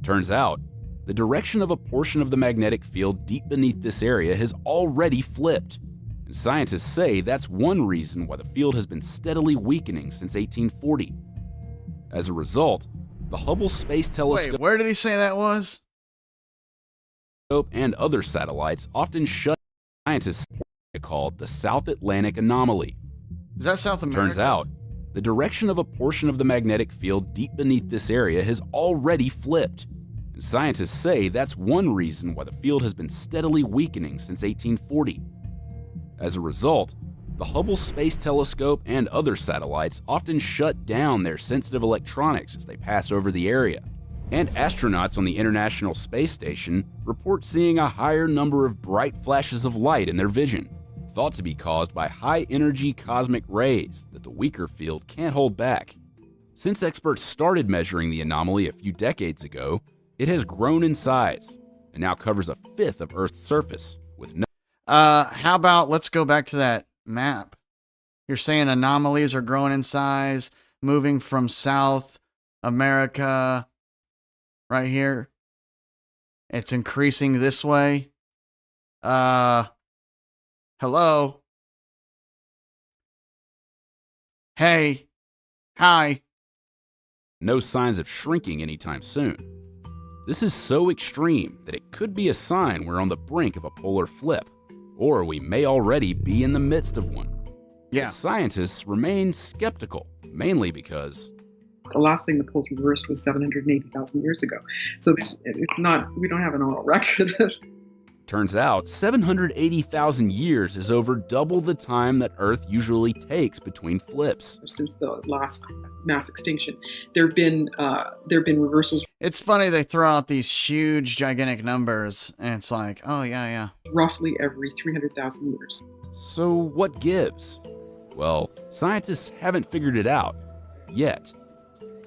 Turns out, the direction of a portion of the magnetic field deep beneath this area has already flipped. And scientists say that's one reason why the field has been steadily weakening since 1840. As a result, the Hubble Space Telescope Wait, where did he say that was? and other satellites often shut scientists called the South Atlantic Anomaly. Is that South America? Turns out, the direction of a portion of the magnetic field deep beneath this area has already flipped. And scientists say that's one reason why the field has been steadily weakening since 1840. As a result, the Hubble Space Telescope and other satellites often shut down their sensitive electronics as they pass over the area. And astronauts on the International Space Station report seeing a higher number of bright flashes of light in their vision, thought to be caused by high-energy cosmic rays that the weaker field can't hold back. Since experts started measuring the anomaly a few decades ago, it has grown in size and now covers a fifth of Earth's surface with no... How about, let's go back to that map. You're saying anomalies are growing in size, moving from South America right here. It's increasing this way. Hello? Hey. Hi. No signs of shrinking anytime soon. This is so extreme that it could be a sign we're on the brink of a polar flip, or we may already be in the midst of one. Yeah. But scientists remain skeptical, mainly because the last thing the poles reversed was 780,000 years ago. So it's not, we don't have an oral record of... Turns out 780,000 years is over double the time that Earth usually takes between flips. Since the last mass extinction, there have been reversals. It's funny they throw out these huge, gigantic numbers, and it's like, oh, yeah. Roughly every 300,000 years. So what gives? Well, scientists haven't figured it out yet.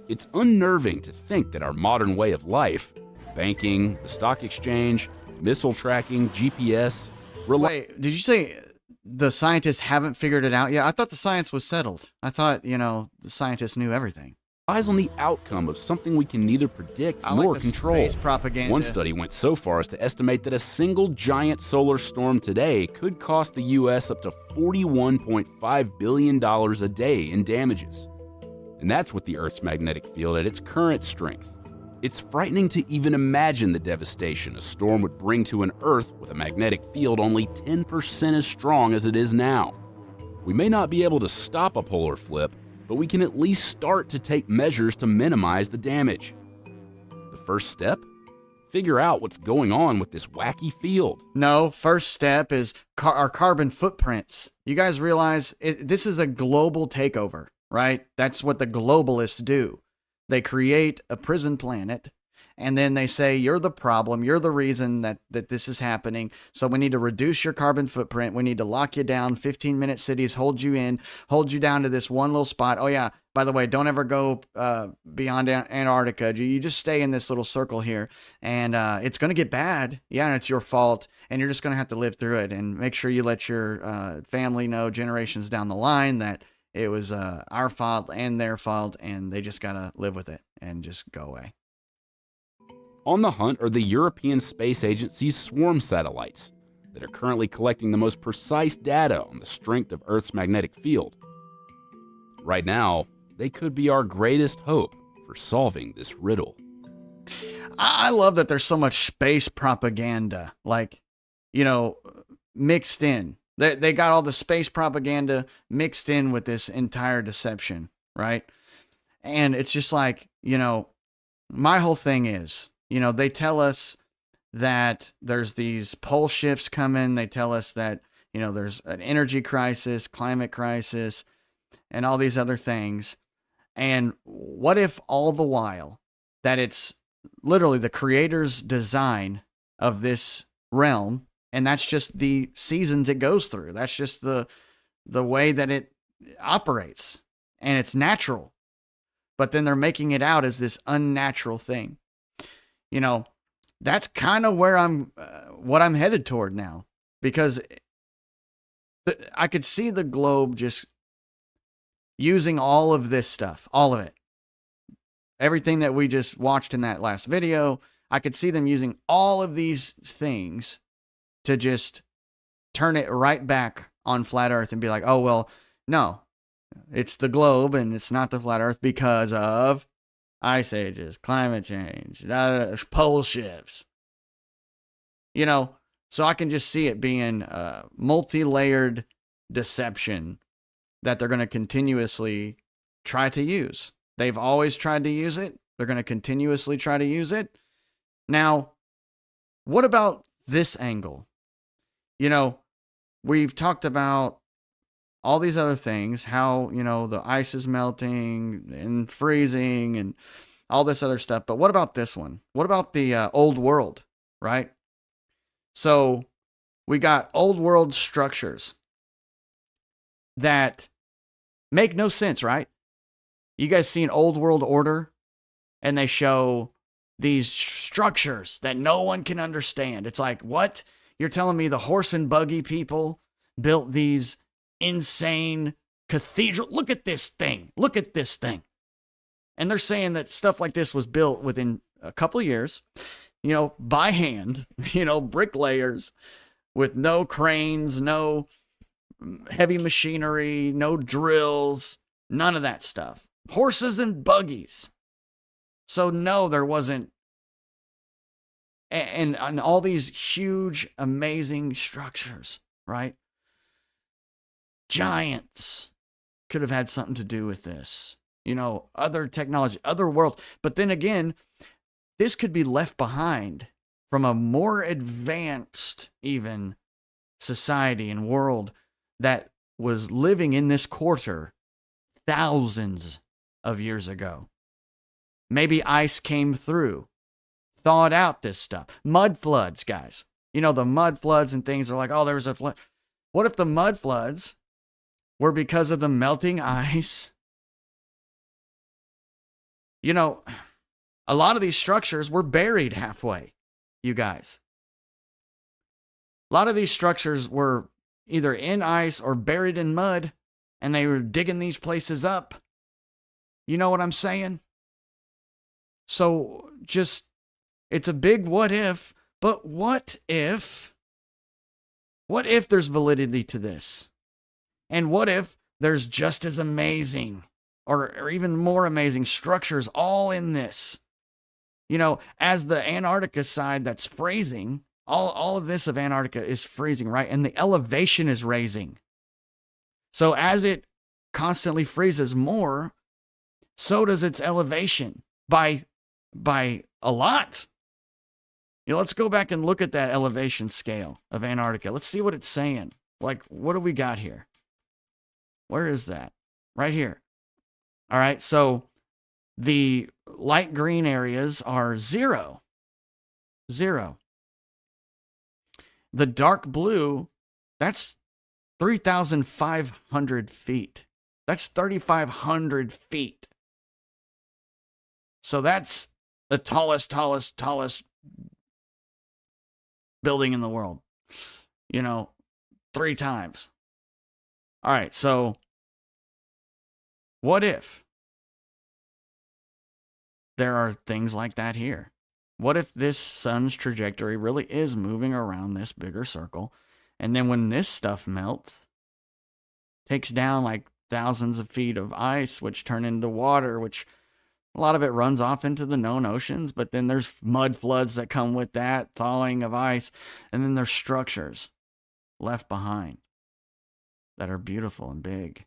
It's unnerving to think that our modern way of life, banking, the stock exchange, missile tracking, GPS... Wait, did you say the scientists haven't figured it out yet? I thought the science was settled. I thought, the scientists knew everything. Relies on the outcome of something we can neither predict nor control. Space propaganda. One study went so far as to estimate that a single giant solar storm today could cost the U.S. up to $41.5 billion a day in damages. And that's with the Earth's magnetic field at its current strength. It's frightening to even imagine the devastation a storm would bring to an Earth with a magnetic field only 10% as strong as it is now. We may not be able to stop a polar flip, but we can at least start to take measures to minimize the damage. The first step? Figure out what's going on with this wacky field. No, first step is our carbon footprints. You guys realize this is a global takeover, right? That's what the globalists do. They create a prison planet, and then they say, you're the problem. You're the reason that this is happening. So we need to reduce your carbon footprint. We need to lock you down, 15-minute cities, hold you down to this one little spot. Oh, yeah, by the way, don't ever go beyond Antarctica. You just stay in this little circle here, and it's going to get bad. Yeah, and it's your fault, and you're just going to have to live through it. And make sure you let your family know generations down the line that it was our fault and their fault, and they just got to live with it and just go away. On the hunt are the European Space Agency's swarm satellites that are currently collecting the most precise data on the strength of Earth's magnetic field. Right now, they could be our greatest hope for solving this riddle. I love that there's so much space propaganda, mixed in. They got all the space propaganda mixed in with this entire deception, right? And it's just like, my whole thing is, they tell us that there's these pole shifts coming. They tell us that, there's an energy crisis, climate crisis, and all these other things. And what if all the while that it's literally the creator's design of this realm, and that's just the seasons it goes through. That's just the way that it operates, and it's natural. But then they're making it out as this unnatural thing. That's kind of where what I'm headed toward now, because I could see the globe just using all of this stuff, all of it. Everything that we just watched in that last video, I could see them using all of these things to just turn it right back on flat Earth and be like, oh, well, no, it's the globe and it's not the flat Earth because of ice ages, climate change, pole shifts. So I can just see it being a multi-layered deception that they're going to continuously try to use. They've always tried to use it. They're going to continuously try to use it. Now, what about this angle? We've talked about all these other things, how, the ice is melting and freezing and all this other stuff. But what about this one? What about the old world, right? So we got old world structures that make no sense, right? You guys seen Old World Order? And they show these structures that no one can understand. It's like, what? You're telling me the horse and buggy people built these insane cathedral? Look at this thing. Look at this thing. And they're saying that stuff like this was built within a couple of years, by hand, bricklayers with no cranes, no heavy machinery, no drills, none of that stuff. Horses and buggies. So no, there wasn't. And all these huge, amazing structures, right? Giants could have had something to do with this. Other technology, other worlds. But then again, this could be left behind from a more advanced, even, society and world that was living in this quarter thousands of years ago. Maybe ice came through, thawed out this stuff. Mud floods, guys. The mud floods and things are like, oh, there was a flood. What if the mud floods were because of the melting ice? A lot of these structures were buried halfway, you guys. A lot of these structures were either in ice or buried in mud, and they were digging these places up. You know what I'm saying? So it's a big what if, but what if there's validity to this? And what if there's just as amazing or even more amazing structures all in this? As the Antarctica side that's freezing, all of this of Antarctica is freezing, right? And the elevation is raising. So as it constantly freezes more, so does its elevation by a lot. Let's go back and look at that elevation scale of Antarctica. Let's see what it's saying. Like, what do we got here? Where is that? Right here. All right, so the light green areas are 0. 0. The dark blue, that's 3,500 feet. That's 3,500 feet. So that's the tallest building in the world. 3 times. All right, so what if there are things like that here? What if this sun's trajectory really is moving around this bigger circle, and then when this stuff melts, takes down like thousands of feet of ice, which turn into water, which a lot of it runs off into the known oceans, but then there's mud floods that come with that, thawing of ice, and then there's structures left behind that are beautiful and big.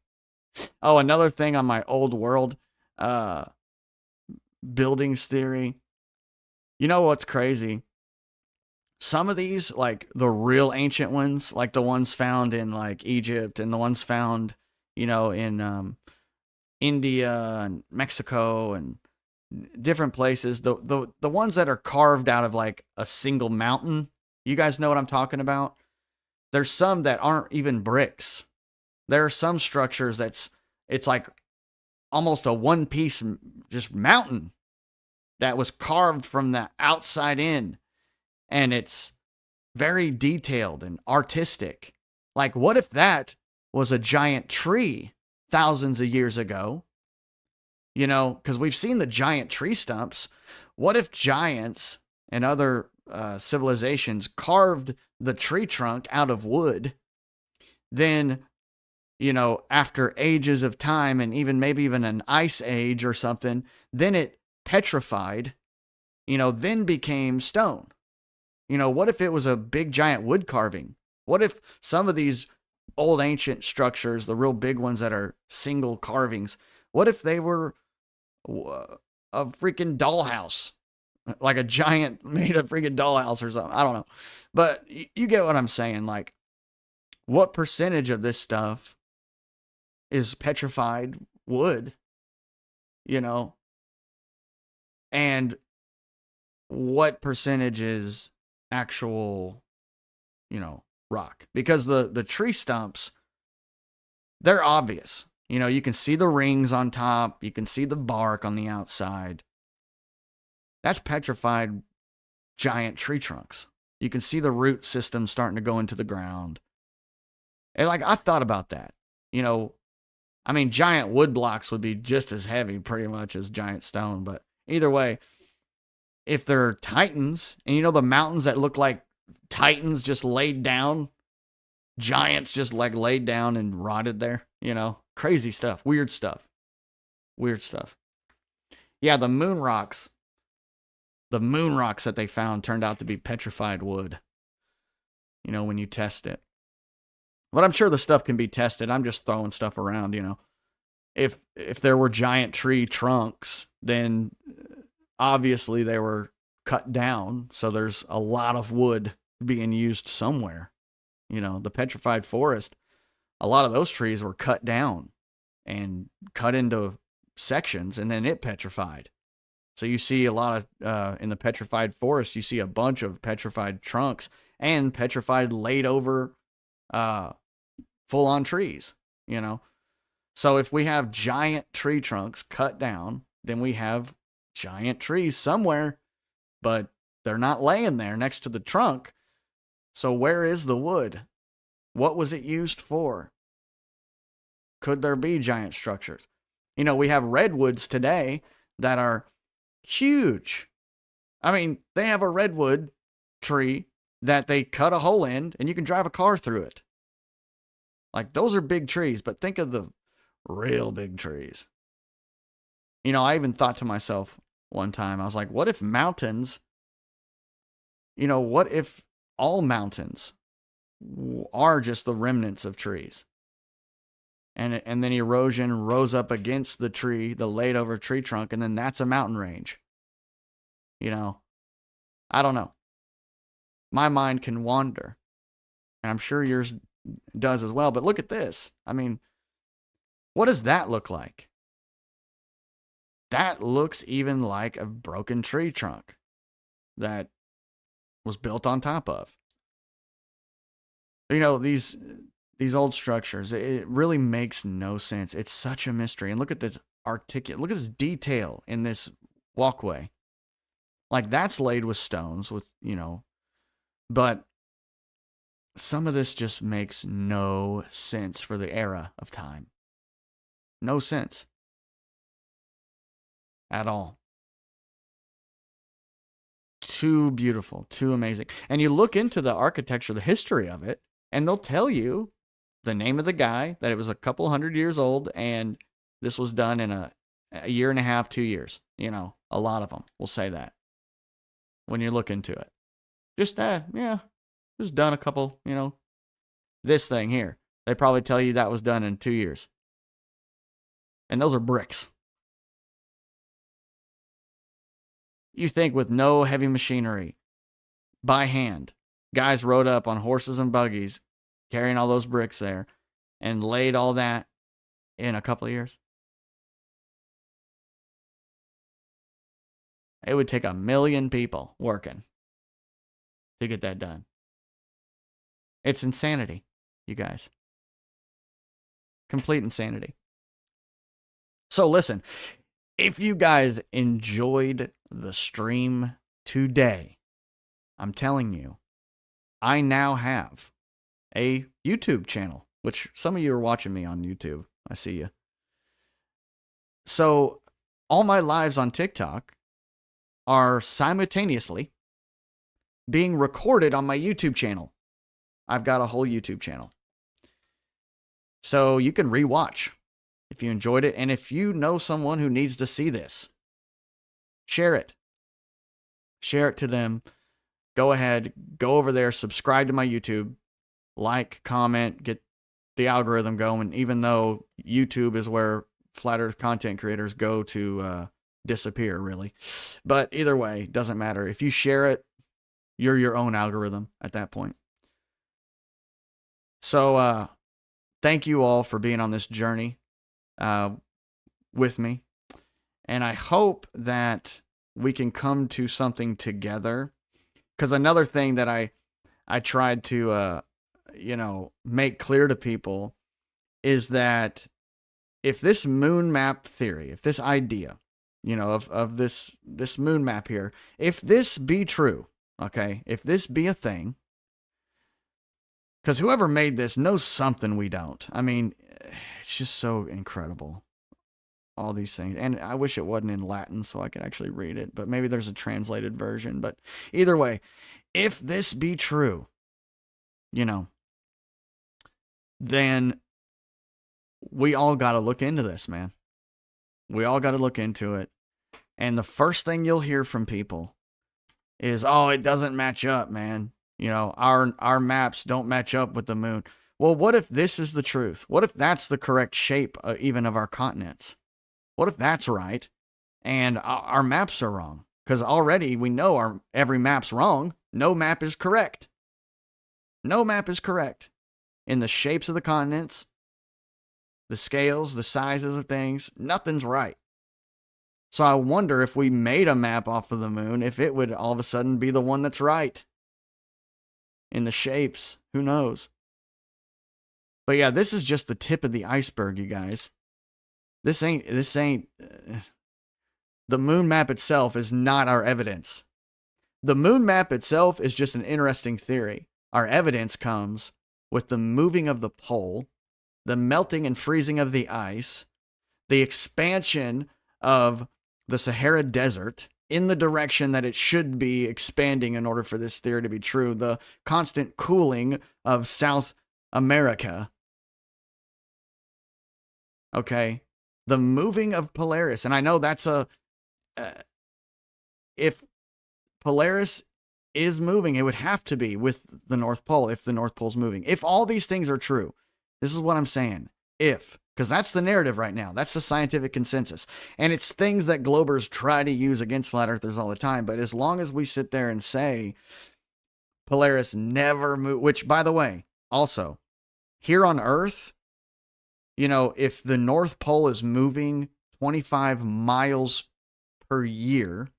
Oh, another thing on my old world buildings theory. You know what's crazy? Some of these, like the real ancient ones, like the ones found in like Egypt and the ones found, in India and Mexico and different places, the ones that are carved out of like a single mountain, you guys know what I'm talking about? There's some that aren't even bricks. There are some structures it's like almost a one piece just mountain that was carved from the outside in, and it's very detailed and artistic. Like, what if that was a giant tree thousands of years ago? Because we've seen the giant tree stumps. What if giants and other civilizations carved the tree trunk out of wood? Then, after ages of time and maybe even an ice age or something, then it petrified, then became stone. What if it was a big giant wood carving? What if some of these old ancient structures, the real big ones that are single carvings, what if they were a freaking dollhouse? Like a giant made a freaking dollhouse or something. I don't know. But you get what I'm saying. Like, what percentage of this stuff is petrified wood? And what percentage is actual, rock? Because the tree stumps, they're obvious. You can see the rings on top. You can see the bark on the outside. That's petrified giant tree trunks. You can see the root system starting to go into the ground. And like, I thought about that. Giant wood blocks would be just as heavy pretty much as giant stone. But either way, if they're titans, and the mountains that look like titans just laid down, giants just like laid down and rotted there, crazy stuff, weird stuff. Yeah, the moon rocks that they found turned out to be petrified wood, when you test it. But I'm sure the stuff can be tested. I'm just throwing stuff around, If there were giant tree trunks, then obviously they were cut down. So there's a lot of wood being used somewhere. The petrified forest, a lot of those trees were cut down and cut into sections, and then it petrified. So you see a lot of, in the petrified forest, you see a bunch of petrified trunks and petrified laid over full-on trees, So if we have giant tree trunks cut down, then we have giant trees somewhere, but they're not laying there next to the trunk. So where is the wood? What was it used for? Could there be giant structures? We have redwoods today that are huge. They have a redwood tree that they cut a hole in and you can drive a car through it. Like, those are big trees, but think of the real big trees. I even thought to myself, one time. I was like, what if mountains, what if all mountains are just the remnants of trees? And then erosion rose up against the tree, the laid over tree trunk, and then that's a mountain range. I don't know. My mind can wander. And I'm sure yours does as well. But look at this. I mean, what does that look like? That looks even like a broken tree trunk that was built on top of. These old structures, it really makes no sense. It's such a mystery. And look at this look at this detail in this walkway. Like, that's laid with stones but some of this just makes no sense for the era of time. No sense. At all. Too beautiful, too amazing. And you look into the architecture, the history of it, and they'll tell you the name of the guy, that it was a couple hundred years old, and this was done in a year and a half, 2 years. A lot of them will say that when you look into it. Just done a couple, this thing here. They probably tell you that was done in 2 years. And those are bricks. You think with no heavy machinery, by hand, guys rode up on horses and buggies, carrying all those bricks there, and laid all that in a couple of years? It would take 1 million people working to get that done. It's insanity, you guys. Complete insanity. So listen, if you guys enjoyed the stream today, I'm telling you, I now have a YouTube channel, which some of you are watching me on YouTube. I see you. So all my lives on TikTok are simultaneously being recorded on my YouTube channel. I've got a whole YouTube channel. So you can rewatch if you enjoyed it. And if you know someone who needs to see this, share it. Share it to them. Go ahead, go over there, subscribe to my YouTube, like, comment, get the algorithm going, even though YouTube is where flat earth content creators go to disappear, really. But either way, doesn't matter. If you share it, you're your own algorithm at that point. So thank you all for being on this journey with me. And I hope that we can come to something together. Because another thing that I tried to, make clear to people is that if this moon map theory, if this idea, of this moon map here, if this be true, okay, if this be a thing, because whoever made this knows something we don't. I mean, it's just so incredible. All these things. And I wish it wasn't in Latin so I could actually read it, but maybe there's a translated version. But either way, if this be true, then we all got to look into this, man. We all got to look into it. And the first thing you'll hear from people is, oh, it doesn't match up, man. Our maps don't match up with the moon. Well, what if this is the truth? What if that's the correct shape even of our continents? What if that's right and our maps are wrong? Because already we know every map's wrong. No map is correct. No map is correct. In the shapes of the continents, the scales, the sizes of things, nothing's right. So I wonder if we made a map off of the moon, if it would all of a sudden be the one that's right. In the shapes, who knows? But yeah, this is just the tip of the iceberg, you guys. This ain't, the moon map itself is not our evidence. The moon map itself is just an interesting theory. Our evidence comes with the moving of the pole, the melting and freezing of the ice, the expansion of the Sahara Desert in the direction that it should be expanding in order for this theory to be true, the constant cooling of South America. Okay? The moving of Polaris. And I know that's if Polaris is moving, it would have to be with the North Pole if the North Pole's moving. If all these things are true, this is what I'm saying. Because that's the narrative right now. That's the scientific consensus. And it's things that Globers try to use against flat earthers all the time. But as long as we sit there and say Polaris never moved, which, by the way, also, here on Earth, if the North Pole is moving 25 miles per year,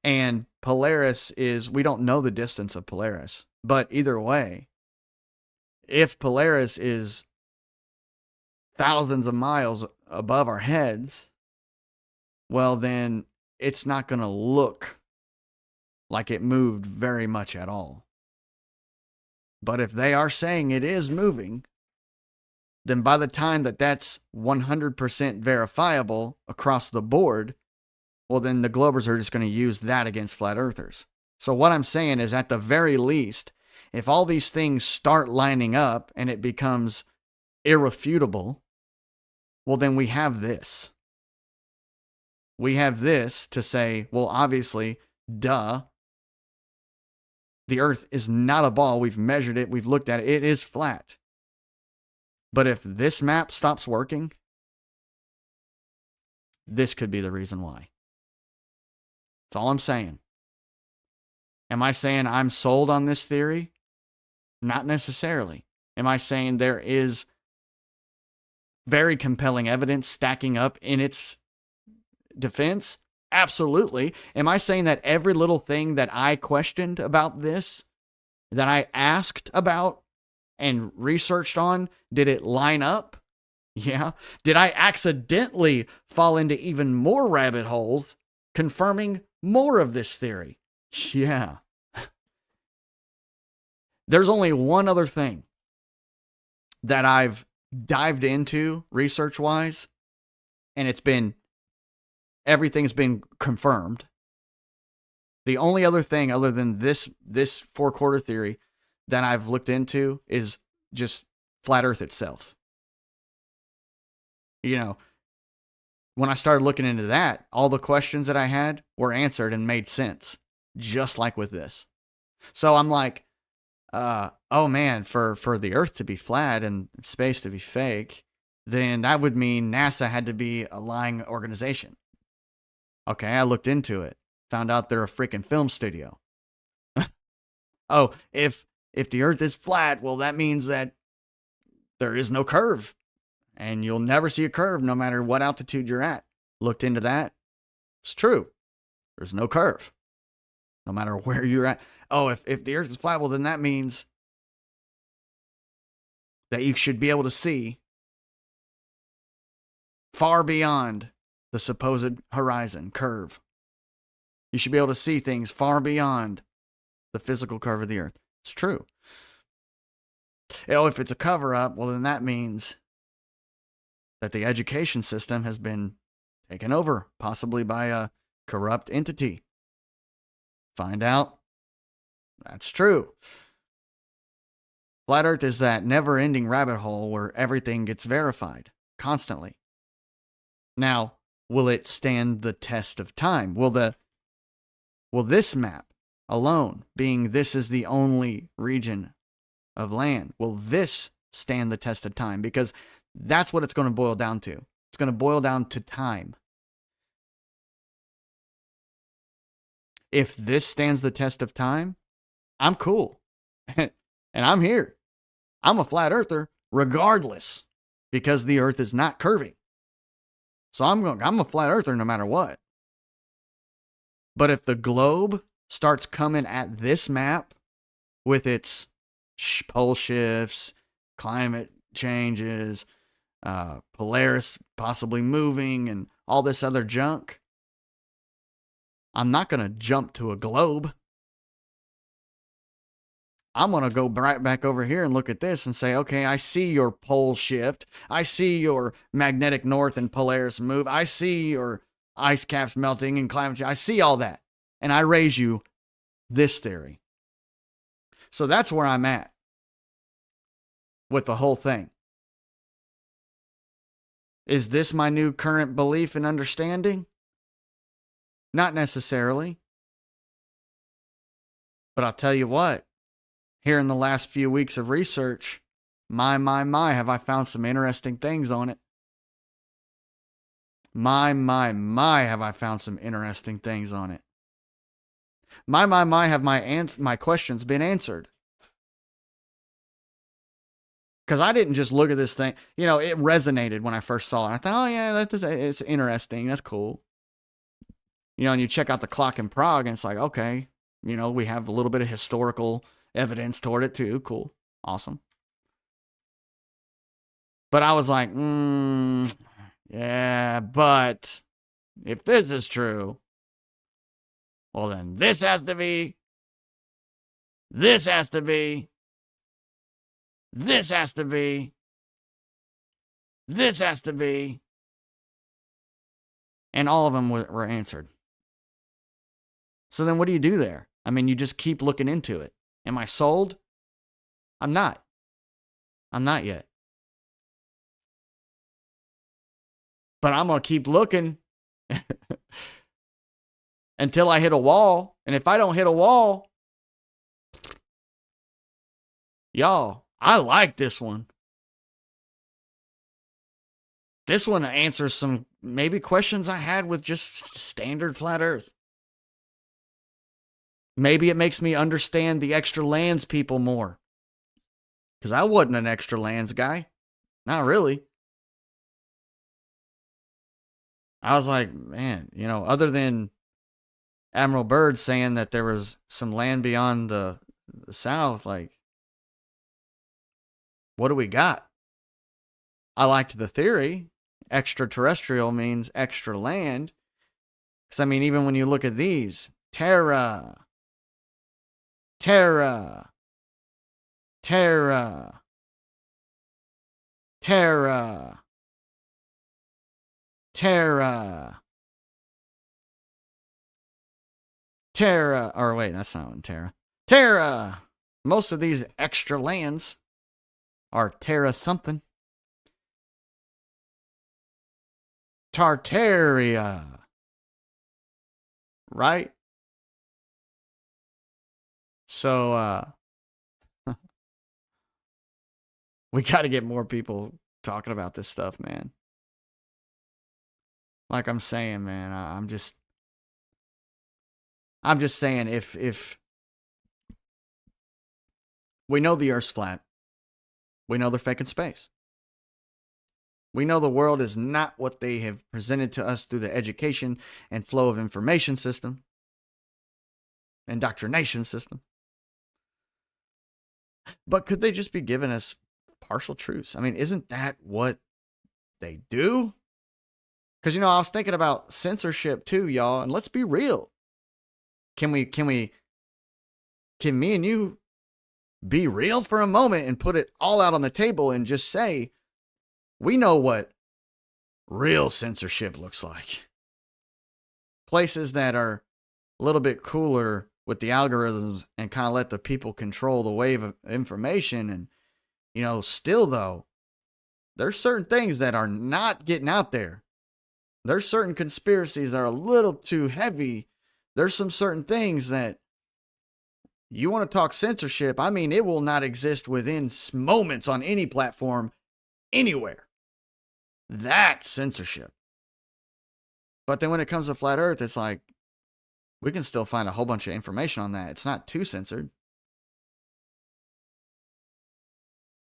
and Polaris we don't know the distance of Polaris, but either way, if Polaris is thousands of miles above our heads, well, then it's not going to look like it moved very much at all. But if they are saying it is moving, then by the time that's 100% verifiable across the board, well, then the Globers are just going to use that against flat earthers. So what I'm saying is, at the very least, if all these things start lining up and it becomes irrefutable, well, then we have this. We have this to say, well, obviously, duh, the Earth is not a ball. We've measured it. We've looked at it. It is flat. But if this map stops working, this could be the reason why. That's all I'm saying. Am I saying I'm sold on this theory? Not necessarily. Am I saying there is very compelling evidence stacking up in its defense? Absolutely. Am I saying that every little thing that I questioned about this, that I asked about and researched on, did it line up? Yeah. Did I accidentally fall into even more rabbit holes confirming more of this theory? Yeah. There's only one other thing that I've dived into research-wise, and everything's been confirmed. The only other thing other than this four-quarter theory that I've looked into is just flat Earth itself. When I started looking into that, all the questions that I had were answered and made sense, just like with this. So I'm like, oh man, for the Earth to be flat and space to be fake, then that would mean NASA had to be a lying organization. Okay, I looked into it, found out they're a freaking film studio. Oh, if the Earth is flat, well, that means that there is no curve, and you'll never see a curve no matter what altitude you're at. Looked into that. It's true. There's no curve, no matter where you're at. Oh, if the Earth is flat, well, then that means that you should be able to see far beyond the supposed horizon curve. You should be able to see things far beyond the physical curve of the Earth. It's true. If it's a cover-up, well, then that means that the education system has been taken over, possibly by a corrupt entity. Find out. That's true. Flat Earth is that never-ending rabbit hole where everything gets verified constantly. Now, will it stand the test of time? Will this map alone, being this is the only region of land, will this stand the test of time? Because that's what it's going to boil down to. It's going to boil down to time. If this stands the test of time, I'm cool. And I'm here. I'm a flat earther regardless, because the Earth is not curving. So I'm a flat earther no matter what. But if the globe starts coming at this map with its pole shifts, climate changes, Polaris possibly moving, and all this other junk, I'm not going to jump to a globe. I'm going to go right back over here and look at this and say, okay, I see your pole shift. I see your magnetic north and Polaris move. I see your ice caps melting and climate change. I see all that. And I raise you this theory. So that's where I'm at with the whole thing. Is this my new current belief and understanding? Not necessarily. But I'll tell you what, here in the last few weeks of research, my, have I found some interesting things on it. My, have I found some interesting things on it. My, have my questions been answered. Because I didn't just look at this thing. You know, it resonated when I first saw it. I thought, oh, yeah, it's interesting. That's cool. You know, and you check out the clock in Prague, and it's like, okay, you know, we have a little bit of historical evidence toward it, too. Cool. Awesome. But I was like, yeah, but if this is true, well, then this has to be, this has to be, this has to be, this has to be. And all of them were answered. So then what do you do there? I mean, you just keep looking into it. Am I sold? I'm not. I'm not yet. But I'm going to keep looking until I hit a wall. And if I don't hit a wall, y'all, I like this one. This one answers some maybe questions I had with just standard flat earth. Maybe it makes me understand the extra lands people more. Because I wasn't an extra lands guy. Not really. I was like, man, you know, other than Admiral Byrd saying that there was some land beyond the south, like, what do we got? I liked the theory. Extraterrestrial means extra land. Because, I mean, even when you look at these, Terra, Terra, Terra, Terra, Terra, Terra, or wait, that's not one, Terra. Terra! Most of these extra lands are Terra something. Tartaria. Right? So, we got to get more people talking about this stuff, man. Like I'm saying, man, I'm just saying if we know the Earth's flat, we know they're faking space. We know the world is not what they have presented to us through the education and flow of information system, indoctrination system. But could they just be giving us partial truths? I mean, isn't that what they do? Because, you know, I was thinking about censorship too, y'all, and let's be real. Can me and you be real for a moment and put it all out on the table and just say, we know what real censorship looks like. Places that are a little bit cooler with the algorithms and kind of let the people control the wave of information. And, you know, still though, there's certain things that are not getting out there. There's certain conspiracies that are a little too heavy. There's some certain things that you want to talk censorship. I mean, it will not exist within moments on any platform anywhere. That's censorship. But then when it comes to flat earth, it's like, we can still find a whole bunch of information on that. It's not too censored.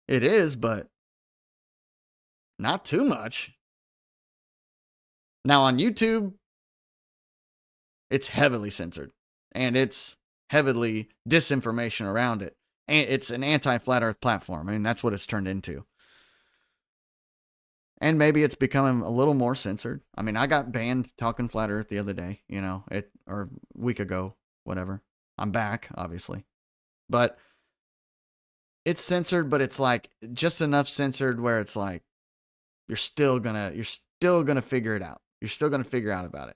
It is, but not too much. Now on YouTube, it's heavily censored. And it's heavily disinformation around it. And it's an anti-flat earth platform. I mean, that's what it's turned into. And maybe it's becoming a little more censored. I mean, I got banned talking flat earth the other day, you know, or a week ago, whatever. I'm back, obviously. But it's censored, but it's like just enough censored where it's like you're still gonna figure it out. You're still gonna figure out about it.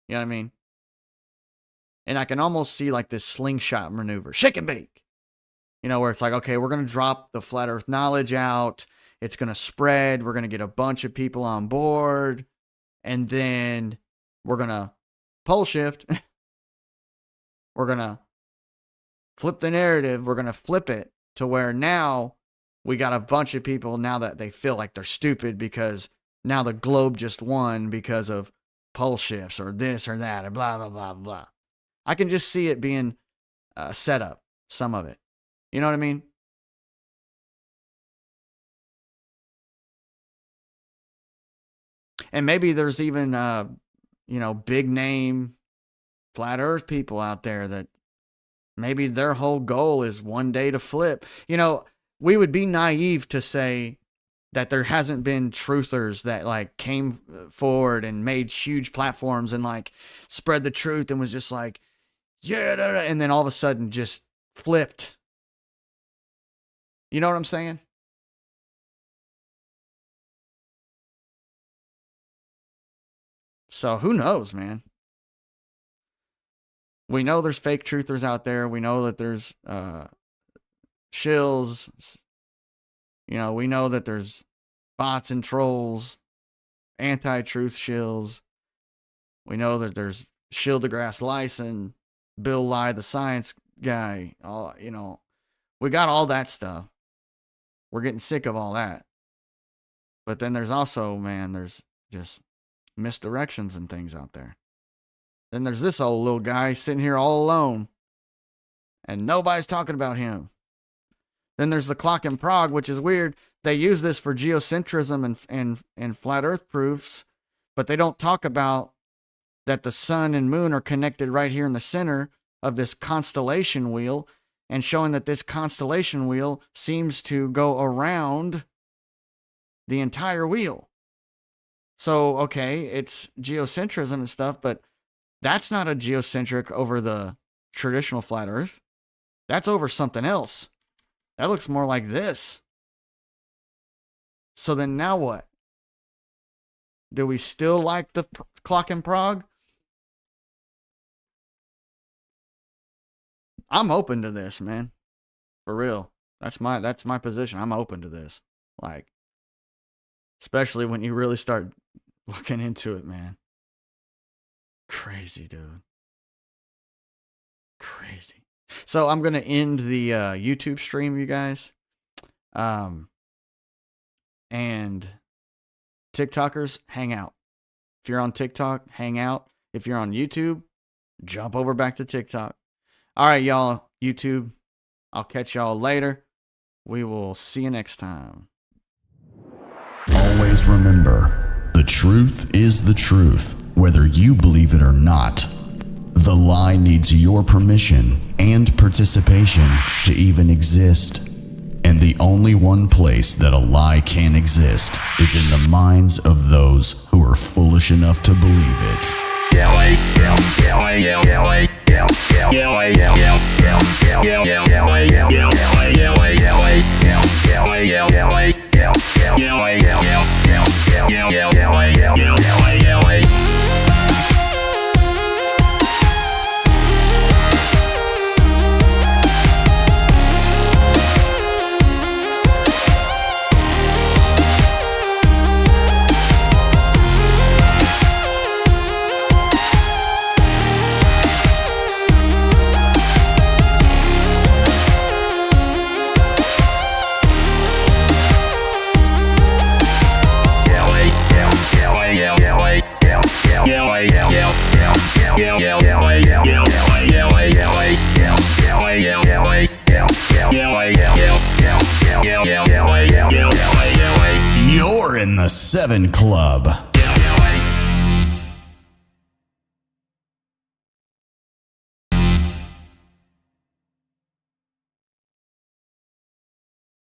You know what I mean? And I can almost see like this slingshot maneuver, shake and bake. You know, where it's like, okay, we're gonna drop the flat earth knowledge out. It's going to spread. We're going to get a bunch of people on board. And then we're going to pole shift. We're going to flip the narrative. We're going to flip it to where now we got a bunch of people now that they feel like they're stupid because now the globe just won because of pole shifts or this or that or blah, blah, blah, blah. I can just see it being set up, some of it. You know what I mean? And maybe there's even, big name flat earth people out there that maybe their whole goal is one day to flip. We would be naive to say that there hasn't been truthers that like came forward and made huge platforms and like spread the truth and was just like, yeah, and then all of a sudden just flipped. You know what I'm saying? So who knows, man? We know there's fake truthers out there. We know that there's shills. We know that there's bots and trolls, anti-truth shills. We know that there's Shill deGrasse Lyson, Bill Nye, the science guy. We got all that stuff. We're getting sick of all that. But then there's also, man, there's just misdirections and things out there. Then there's this old little guy sitting here all alone and nobody's talking about him. Then there's the clock in Prague, which is weird. They use this for geocentrism and flat earth proofs, but they don't talk about that the sun and moon are connected right here in the center of this constellation wheel, and showing that this constellation wheel seems to go around the entire wheel. So, okay, it's geocentrism and stuff, but that's not a geocentric over the traditional flat earth. That's over something else. That looks more like this. So then now what? Do we still like the clock in Prague? I'm open to this, man. For real. That's my position. I'm open to this. Like, especially when you really start looking into it, man. Crazy, dude. Crazy. So I'm going to end the YouTube stream, you guys. And TikTokers, hang out. If you're on TikTok, hang out. If you're on YouTube, jump over back to TikTok. All right, y'all, YouTube. I'll catch y'all later. We will see you next time. Always remember, the truth is the truth, whether you believe it or not. The lie needs your permission and participation to even exist. And the only one place that a lie can exist is in the minds of those who are foolish enough to believe it. You're in the 7 Club.